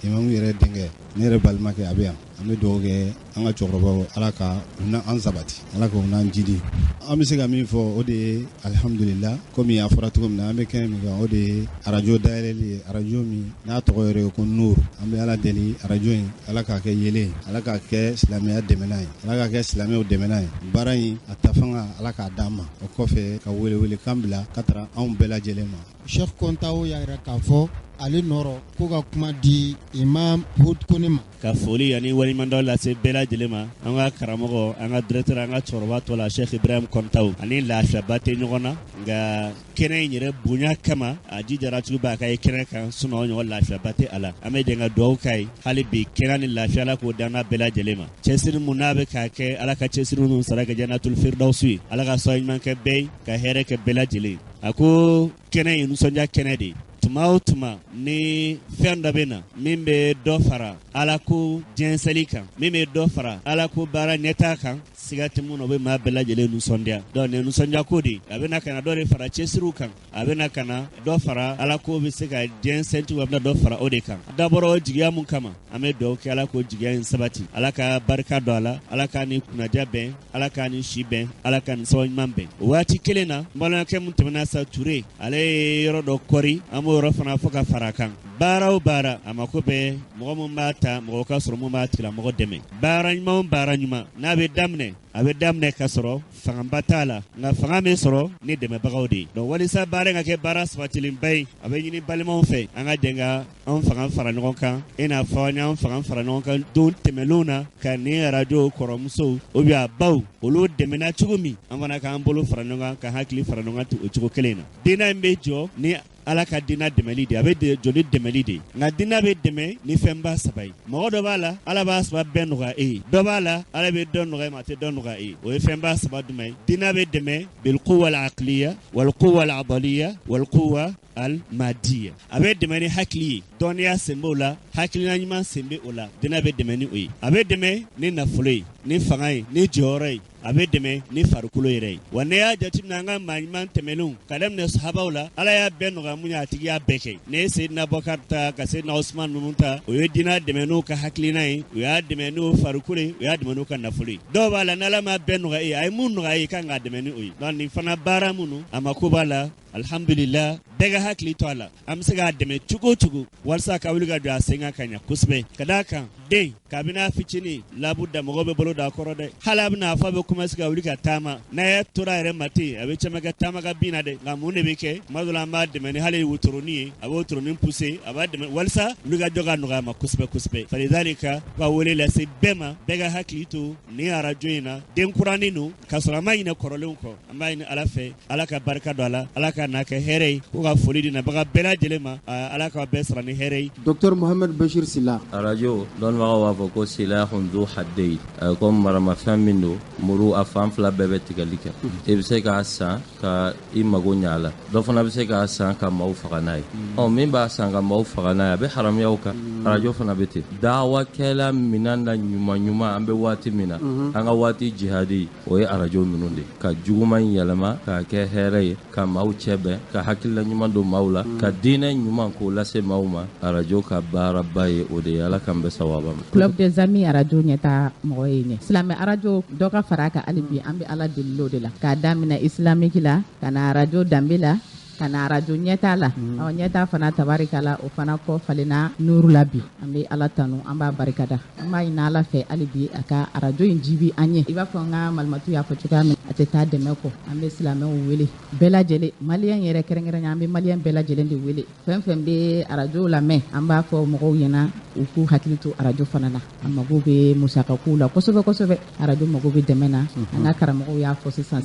imamu yɛrɛ denkɛ ne yɛrɛ balimakɛ a bɛ yan an bɛ dugawu kɛ an ka cɛkɔrɔbaw Ala ka u na an sabati Ala ka u n'an jidi an bɛ se ka min fɔ o de ye alhamdulillah komi a fɔra cogo min na an bɛ kɛnɛ min kan o de ye arajo dayɛlɛli ye arajo min n'a tɔgɔ yɛrɛ ye ko Nuru an bɛ Ala deli arajo in Ala k'a kɛ yelen Ala k'a kɛ silamɛya dɛmɛnan ye Ala k'a kɛ silamɛw dɛmɛnan ye baara in a ta fanga Ala k'a d'an ma o kɔfɛ ka wele kan bila ka taara anw bɛɛ lajɛlen ma Chef Kontaw y'a jira k'a fɔ ale nɔrɔ ko ka kuma di imam Hud Kone ma ka foli ani waliɲumandɔn lase bɛɛ lajɛlen ma an ka karamɔgɔ an ka directeur an ka cɛkɔrɔba tɔ la Cheikh Ibrahim Kontaw ani lafiyaba tɛ ɲɔgɔn na nka kɛnɛ in yɛrɛ bonya kama a jijara cogo b'a ka ye kɛnɛ kan sinon ɲɔgɔn lafiyaba tɛ a la an bɛ jɛ ka dugawu k'a ye hali bi kɛnɛ ni lafiya la k'o d'an n'a bɛɛ lajɛlen ma cɛsiri mun n'a bɛ k'a kɛ Ala ka cɛsiri ninnu sara kɛ Jannatul Firdawsi ye Ala ka sɔn ɲuman kɛ bɛɛ ye ka hɛrɛ kɛ bɛɛ lajɛlen a ko kɛnɛ in nisɔndiya kɛnɛ de tuma o tuma ni fɛn dɔ bɛ na min bɛ dɔ fara Ala ko jɛnsɛli kan min bɛ dɔ fara Ala ko baara ɲɛtaa kan siga tɛ mun na o bɛ maa bɛɛ lajɛlen nisɔndiya donc nin nisɔndiya ko de a bɛna ka na dɔ de fara cɛsiriw kan a bɛna ka na dɔ fara Ala ko bɛ se ka jɛnsɛntiw a bɛna dɔ fara o de kan dabɔra o jigiya mun kama an bɛ dugawu kɛ Ala ko jigiya in sabati Ala ka barika don a la Ala ka ni kunadiya bɛn Ala ka ni si bɛn Ala ka ni sababu ɲuman bɛn o waati kelen na n balimakɛ mun tɛmɛna sa Ture ale ye yɔrɔ dɔ kɔri an b'o yɔrɔ fana fɔ ka fara a kan baara o baara a mako bɛ mɔgɔ mun b'a ta mɔgɔ ka sɔrɔ mun b'a tigilamɔgɔ dɛmɛ baara ɲuman o baara ɲuman n'a bɛ daminɛ a bɛ daminɛ ka sɔrɔ fangaba t'a la nka fanga min sɔrɔ ni dɛmɛbagaw de ye donc walisa baara in ka kɛ baara sabatilenba ye a bɛ ɲini balimaw fɛ an ka jɛ ka an fanga fara ɲɔgɔn kan i n'a fɔ an y'an fanga fara ɲɔgɔn kan don tɛmɛnlenw na ka ni arajo kɔrɔmusow ou bien a baw olu dɛmɛna cogo min an fana k'an bolo fara ɲɔgɔn kan ka hakili fara ɲɔgɔn kan ten o cogo kelen na diinɛ in bɛ jɔ ni Ala ka diinɛ dɛmɛli de a bɛ jɔ ni dɛmɛli de nka diinɛ bɛ dɛmɛ ni fɛnba saba ye mɔgɔ dɔ b'a la Ala b'a saba bɛɛ nɔgɔya e ye dɔ b'a la Ala bɛ dɔ nɔgɔya ma a tɛ dɔ nɔgɔya e ye o ye fɛnba saba jumɛn ye diinɛ bɛ dɛmɛ bil quwwa al aqliya wal quwwa al adaliya wal quwwa al-madiya a bɛ dɛmɛ ni hakili ye dɔnniya sen b'o la hakilina ɲuman sen bɛ o la dinɛ bɛ dɛmɛ ni o ye a bɛ dɛmɛ ni nafolo ye ni fanga ye ni jɔyɔrɔ ye a bɛ dɛmɛ ni farikolo yɛrɛ ye wa ne y'a jateminɛ an ka maa ɲuman tɛmɛnenw ka daminɛ sahabaw la ala y'a bɛɛ nɔgɔya mun ye a tigi y'a bɛɛ kɛ ne ye Seydina Abubakar ta ka Seydina Usman ninnu ta o ye diinɛ dɛmɛ n'o ka hakilina ye o y'a dɛmɛ n'o farikolo ye o y'a dɛmɛ n'o ka nafolo ye dɔw b'a la n'ala ma bɛɛ nɔgɔya ye a ye mun nɔgɔya ye kan k'a dɛmɛ ni o ye donc nin fana baara minnu a mako b'a la alhamdulillah bɛɛ ka hakili to a la an bɛ se k'a dɛmɛ cogo o cogo walasa ka wuli ka don a sen kan ka ɲɛ kosɛbɛ ka d'a kan den kabini a fitinin labuda mɔgɔw bɛ bolo don a kɔrɔ dɛ hali a bɛna a fɔ a bɛ commencer ka wuli ka taama n'a ye tora yɛrɛ ma ten a bɛ caman kɛ taama ka bin na dɛ nka mun de bɛ kɛ tuma dɔ la an b'a dɛmɛ ni hali wotoronin ye a bɛ wotoronin pousser a b'a dɛmɛ walasa wuli ka jɔ ka nɔgɔya a ma kosɛbɛ kosɛbɛ falidalika ka wele lase bɛɛ ma bɛɛ ka hakili to nin arajo in na den kuranin don k'a sɔrɔ an ma ɲinɛ kɔrɔlenw kɔ an b'a ɲini ala fɛ ala ka barika don a la ala ka n'a kɛ hɛrɛ ye ko ka foli di nabaga bɛɛ lajɛlen ma ala ka bɛɛ sara ni hɛrɛ ye. Dr Mohamed Bashir Sila arajo dɔnnibagaw b'a fɔ ko silahun zu haddeyi ko maramafɛn min don muru a fan fila bɛɛ bɛ tigɛli kɛ i bɛ se k'a san ka i mago ɲɛ a la dɔ fana bɛ se k'a san ka maaw faga n'a ye min b'a san ka maaw faga n'a ye a bɛ haramuyaw kan arajo fana bɛ ten dawakɛla minan na ɲuman ɲuman an bɛ waati min na an ka waati jihadi o ye arajo ninnu de ka juguman yɛlɛma k'a kɛ hɛrɛ ye ka maaw cɛ bɛn ka hakilila ɲuman don maaw la ka diinɛ ɲuman k'o lase maaw ma arajo ka baaraba ye o de ye ala kan bɛ sawaba ma. Club des amis arajo ɲɛta mɔgɔ ye ne silamɛ arajo dɔ ka fara a kan hali bi an bɛ ala deli o de la k'a daminɛ islamiki la ka na arajo danbe la ka na arajo ɲɛta la ɲɛta fana tabarika la o fana kɔ falenna nuru la bi an bɛ ala tanu an b'a barikada an b'a ɲini ala fɛ hali bi a ka arajo in jibi an ye i b'a fɔ n ka malimatu y'a fɔ cogoya min a tɛ taa dɛmɛ kɔ an bɛ silamɛw wele bɛɛ lajɛlen maliyɛn yɛrɛ kɛrɛnkɛrɛnnen an bɛ maliyɛn bɛɛ lajɛlen de wele fɛn fɛn bɛ arajo lamɛn an b'a fɔ mɔgɔw ɲɛna u k'u hakili to arajo fana na a mago bɛ musakakow la kosɛbɛ kosɛbɛ arajo mago bɛ dɛmɛ na an ka karamɔgɔw y'a fɔ sisan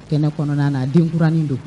kɛnɛ kɔnɔna na denkuranin don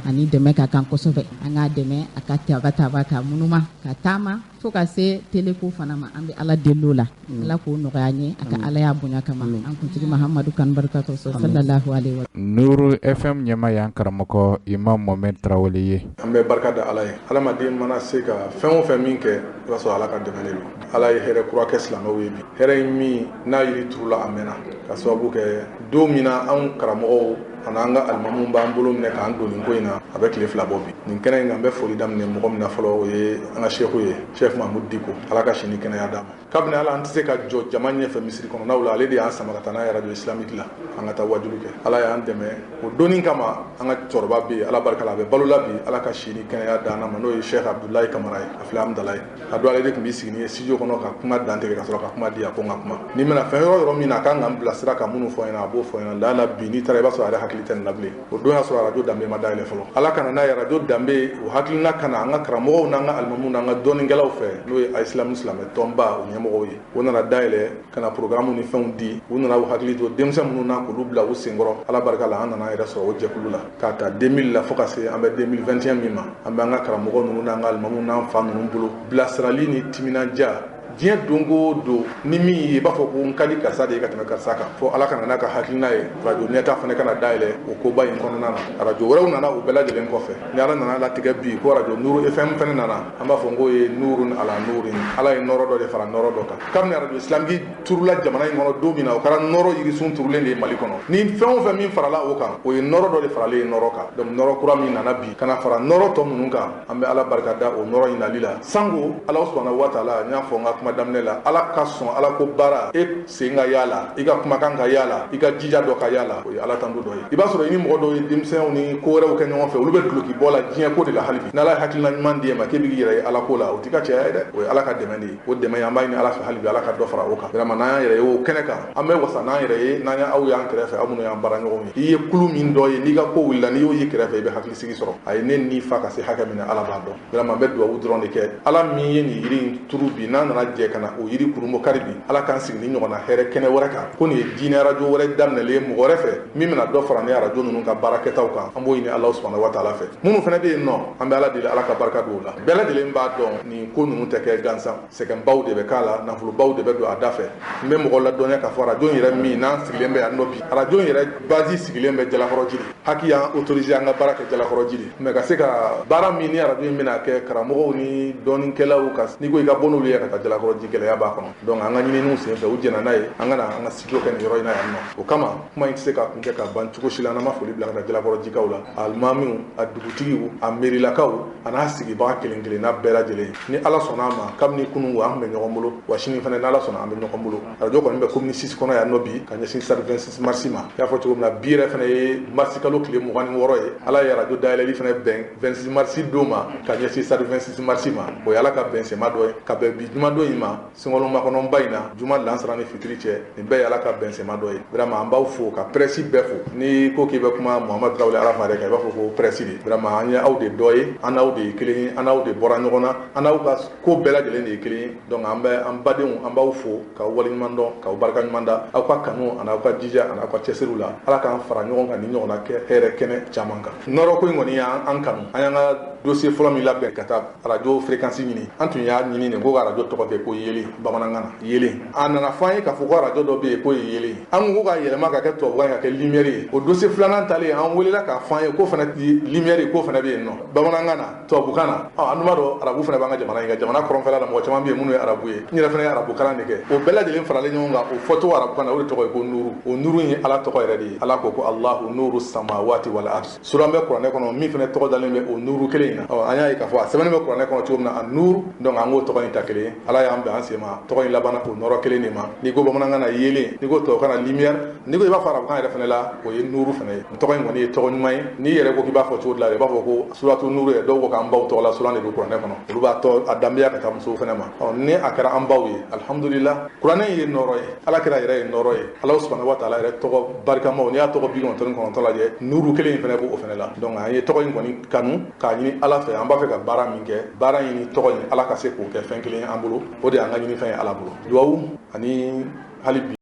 ani dɛmɛ ka kan kosɛbɛ an k'a dɛmɛ a ka taba ka munuma ka taama fo ka se teleko fana ma an bɛ ala deli o la ala k'o nɔgɔya an ye a ka ala y'a bonya kama an kuntigi mahamadu kan barikatɔ sallallahu alaihi wa Nuru FM ɲɛma y'an karamɔgɔ Imam Mohamed Tarawele ye an bɛ barika da ala ye adamaden mana se ka fɛn o fɛn min kɛ i b'a sɔrɔ ala ka dɛmɛ de don ala ye hɛrɛ kura kɛ silamɛw ye bi hɛrɛ in min n'a yiri turula a mɛnna ka sababu kɛ don min na an karamɔgɔw ani an ka alimamu b'an bolo minɛ k'an don nin ko in na a bɛ tile fila bɔ bi nin kɛnɛ in kan n bɛ foli daminɛ mɔgɔ min na fɔlɔ o ye an ka shehu ye Sheikh Mahmud Diko ala ka sini kɛnɛya d'a ma kabini ala an tɛ se ka jɔ jama ɲɛfɛ misiri kɔnɔnaw la ale de y'an sama ka taa n'a ye radio islamique la an ka taa wajulu kɛ ala y'an dɛmɛ o donni kama an ka cɛkɔrɔba bɛ yen ala barika la a bɛ balola bi ala ka sini kɛnɛya d'an ma n'o ye Sheikh Abdullahi Kamara ye a filɛ Amudalayi a don ale de tun bɛ sigi ni ye studio kɔnɔ ka kuma dantigɛ ka sɔrɔ ka kuma di a ko n ka kuma ni bɛna fɛn yɔrɔ min na a kan ka n bilasira ka minnu fɔ ɲɛna a b'o fɔ ɲɛna lala bi n'i taara i b'a sɔrɔ a yɛrɛ hakili tɛ nin na bilen o don y'a sɔrɔ arajo danbe ma dayɛlɛ fɔlɔ ala kana n'a ye arajo danbe o hakilina kana an ka karamɔgɔw n'an ka alimamu n'an ka dɔnnikɛlaw fɛ n'o ye islamu silamɛ tɔnba o ɲɛmɔgɔw ye o nana dayɛlɛ ka na programme ni fɛnw di u nana u hakili to denmisɛn minnu na k'olu bila u senkɔrɔ ala barika la an nana an yɛrɛ sɔrɔ o jɛkulu la k'a ta 2000 la fo ka se an bɛ 2021 min ma an bɛ an ka karamɔgɔ ninnu n'an ka alimamu n'an fa ninnu bolo bilasirali ni timinanja diɲɛ don o don ni min ye i b'a fɔ ko n ka di karisa de ye ka tɛmɛ karisa kan fo ala kana n'a ka hakilina ye radio ɲɛta fana kana dayɛlɛ o koba in kɔnɔna na radio wɛrɛw nana o bɛɛ lajɛlen kɔfɛ ni ala nana latigɛ bi ko radio Nuru FM fana nana an b'a fɔ n ko ye nurun ala nurin ala ye nɔrɔ dɔ de fara nɔrɔ dɔ kan kabini radio islamiki turula jamana in kɔnɔ don min na o kɛra nɔrɔ yirisun turulen de ye mali kɔnɔ ni fɛn o fɛn min farala o kan o ye nɔrɔ dɔ de faralen ye nɔrɔ kan donc nɔrɔ kura min nana bi kana fara nɔrɔ tɔ ninnu kan an bɛ ala barika da o nɔrɔ in nali la sango ala subhanahu wa taala n y'a fɔ n ka kuma daminɛ la ala ka sɔn ala ko baara e sen ka yala i ka kumakan ka yala i ka jija dɔ ka yala o ye ala tanto dɔ ye i b'a sɔrɔ i ni mɔgɔ dɔw ye denmisɛnw ni ko wɛrɛw kɛ ɲɔgɔn fɛ olu bɛ duloki bɔ la diɲɛ ko de la hali bi n'ala ye hakilina ɲuman di e ma k'e b'i yɛrɛ ye ala ko la o t'i ka cɛya ye dɛ o ye ala ka dɛmɛ de ye o dɛmɛ an b'a ɲini ala fɛ hali bi ala ka dɔ fara o kan vraiment n'an y'an yɛrɛ ye o kɛnɛ kan an bɛ wasa n'an yɛrɛ ye n'an aw y'an kɛrɛfɛ aw minnu y'an baara ɲɔgɔnw ye i ye kulu min dɔ ye n'i ka ko wulila n'i y'o ye kɛrɛfɛ i bɛ hakili sigi sɔrɔ a ye ne ni fa ka se hakɛ min na ala b'a dɔn vraiment n bɛ duwawu dɔrɔn de kɛ ala min ye nin yiri in turu bi n'an nana kana jɛ kana o yiri kurumo kari bi ala k'an sigi ni ɲɔgɔnna hɛrɛ kɛnɛ wɛrɛ kan ko nin ye diinɛ arajo wɛrɛ daminɛlen mɔgɔ wɛrɛ fɛ min bɛna dɔ fara ni arajo ninnu ka baarakɛtaw kan an b'o ɲini ala subhanahu wa taala fɛ minnu fana bɛ yen nɔ an bɛ ala deli ala ka barika don o la bɛɛ lajɛlen b'a dɔn nin ko ninnu tɛ kɛ gansan sɛgɛnbaw de bɛ k'a la nafolobaw de bɛ don a da fɛ n bɛ mɔgɔ ladɔnya k'a fɔ arajo yɛrɛ min n'an sigilen bɛ yan nɔ bi arajo yɛrɛ basi sigilen bɛ Jalakɔrɔ Jili haki y'an autorisé an ka baara kɛ Jalakɔrɔ Jili mais ka se ka baara min ni arajo in bɛna kɛ karamɔgɔw ni dɔɔninkɛlaw ka n'i ko i ka bɔ n'olu ye ka taa Jalakɔrɔ Jili gɛlɛya b'a kɔnɔ donc an ka ɲininiw senfɛ u jɛna n'a ye an ka na an ka studio kɛ nin yɔrɔ in na yan nɔ o kama kuma in tɛ se ka kun kɛ ka ban cogo si la n'an ma foli bila ka taa Jalakɔrɔ Jikaw la a alimamiw a dugutigiw a merilakaw a n'a sigibaga kelen kelenna bɛɛ lajɛlen ni ala sɔnna a ma kabini kunun an bɛ ɲɔgɔn bolo wa sini fana n'ala sɔnna an bɛ ɲɔgɔn bolo arajo kɔni bɛ commune 6 kɔnɔ yan nɔ bi ka ɲɛsin stade 26 mars ma i y'a fɔ cogo min na bi yɛrɛ fana ye mars kalo tile 26 ye ala ye arajo dayɛlɛli fana bɛn 26 mars don ma ka ɲɛsin stade 26 mars ma o ye ala ka bɛn sema dɔ ye ka bɛn bi jumadon in ma sunkalo makɔnɔba in na juma lansara ni fitiri cɛ nin bɛɛ ye ala ka bɛn sema dɔ ye vraiment an b'aw fo ka presse bɛɛ fo ni ko k'i bɛ kuma Muhamadu Tarawele Arafa de kan i b'a fɔ ko presse de vraiment an ye aw de dɔ ye an n'aw de ye kelen ye an n'aw de bɔra ɲɔgɔn na an n'aw ka ko bɛɛ lajɛlen de ye kelen ye donc an bɛ an badenw an b'aw fo k'aw waleɲuman dɔn k'aw barika ɲuman da aw ka kanu ani aw ka jija ani aw ka cɛsiriw la ala k'an fara ɲɔgɔn kan ni ɲɔgɔnna kɛ hɛrɛ kɛnɛ caman kan nɔrɔ ko in kɔni y'an kanu an y'an ka dossier fɔlɔ min labɛn ka taa arajo fréquence ɲini an tun y'a ɲini nin ko ka arajo tɔgɔ kɛ ko yelen bamanankan na yelen a nana fɔ an ye k'a fɔ ko arajo dɔ bɛ yen k'o ye yelen an ko ka yɛlɛma ka kɛ tubabukan ye ka kɛ lumière ye o dossier filanan talen an welela k'a fɔ an ye ko fana lumière ye k'o fana bɛ yen nɔ bamanankan na tubabukan na an dun b'a dɔn arabu fana b'an ka jamana in kan jamana kɔrɔnfɛla la mɔgɔ caman bɛ yen minnu ye arabu ye n yɛrɛ fana ye arabu kalan de kɛ o bɛɛ lajɛlen faralen ɲɔgɔn kan o fɔcogo arabukan na o de tɔgɔ ye ko nuru o nuru in ye ala tɔgɔ yɛrɛ de ye ala ko ko Allahu nuru samawati wal ard sura bɛ kuranɛ kɔnɔ min fana tɔgɔ dalen bɛ o nuru kelen in na an y'a ye k'a fɔ a sɛbɛnnen bɛ kuranɛ kɔnɔ cogo min na a nuru donc an k'o tɔgɔ in ta kelen ye ala y'an bɛn an sen ma tɔgɔ in labanna o nɔrɔ kelen de ma n'i ko bamanankan na yelen n'i ko tubabukan na lumière n'i ko i b'a fɔ arabukan yɛrɛ fana la o ye nuru fana ye tɔgɔ in kɔni ye tɔgɔ ɲuman ye n'i yɛrɛ ko k'i b'a fɔ cogo la i b'a fɔ ko suratu nuru ye dɔw ko k'an baw tɔgɔ la suran de don kuranɛ kɔnɔ olu b'a tɔ a danbeya ka taa musow fana ma ni a kɛra an baw ye alhamdulillah kuranɛ ye nɔrɔ ye ala kɛra yɛrɛ ye nɔrɔ ye ala subhanahu wa taala yɛrɛ tɔgɔ barikamaw n'i y'a tɔgɔ 99 lajɛ nuru kelen in fana b'o fana la donc an ye tɔgɔ in kɔni kanu k'a ɲini ala fɛ an b'a fɛ ka baara min kɛ baara in ni tɔgɔ in ala ka se k'o kɛ fɛn kelen ye an bolo o de y'an ka ɲini fɛn ye ala bolo duwawu ani hali bi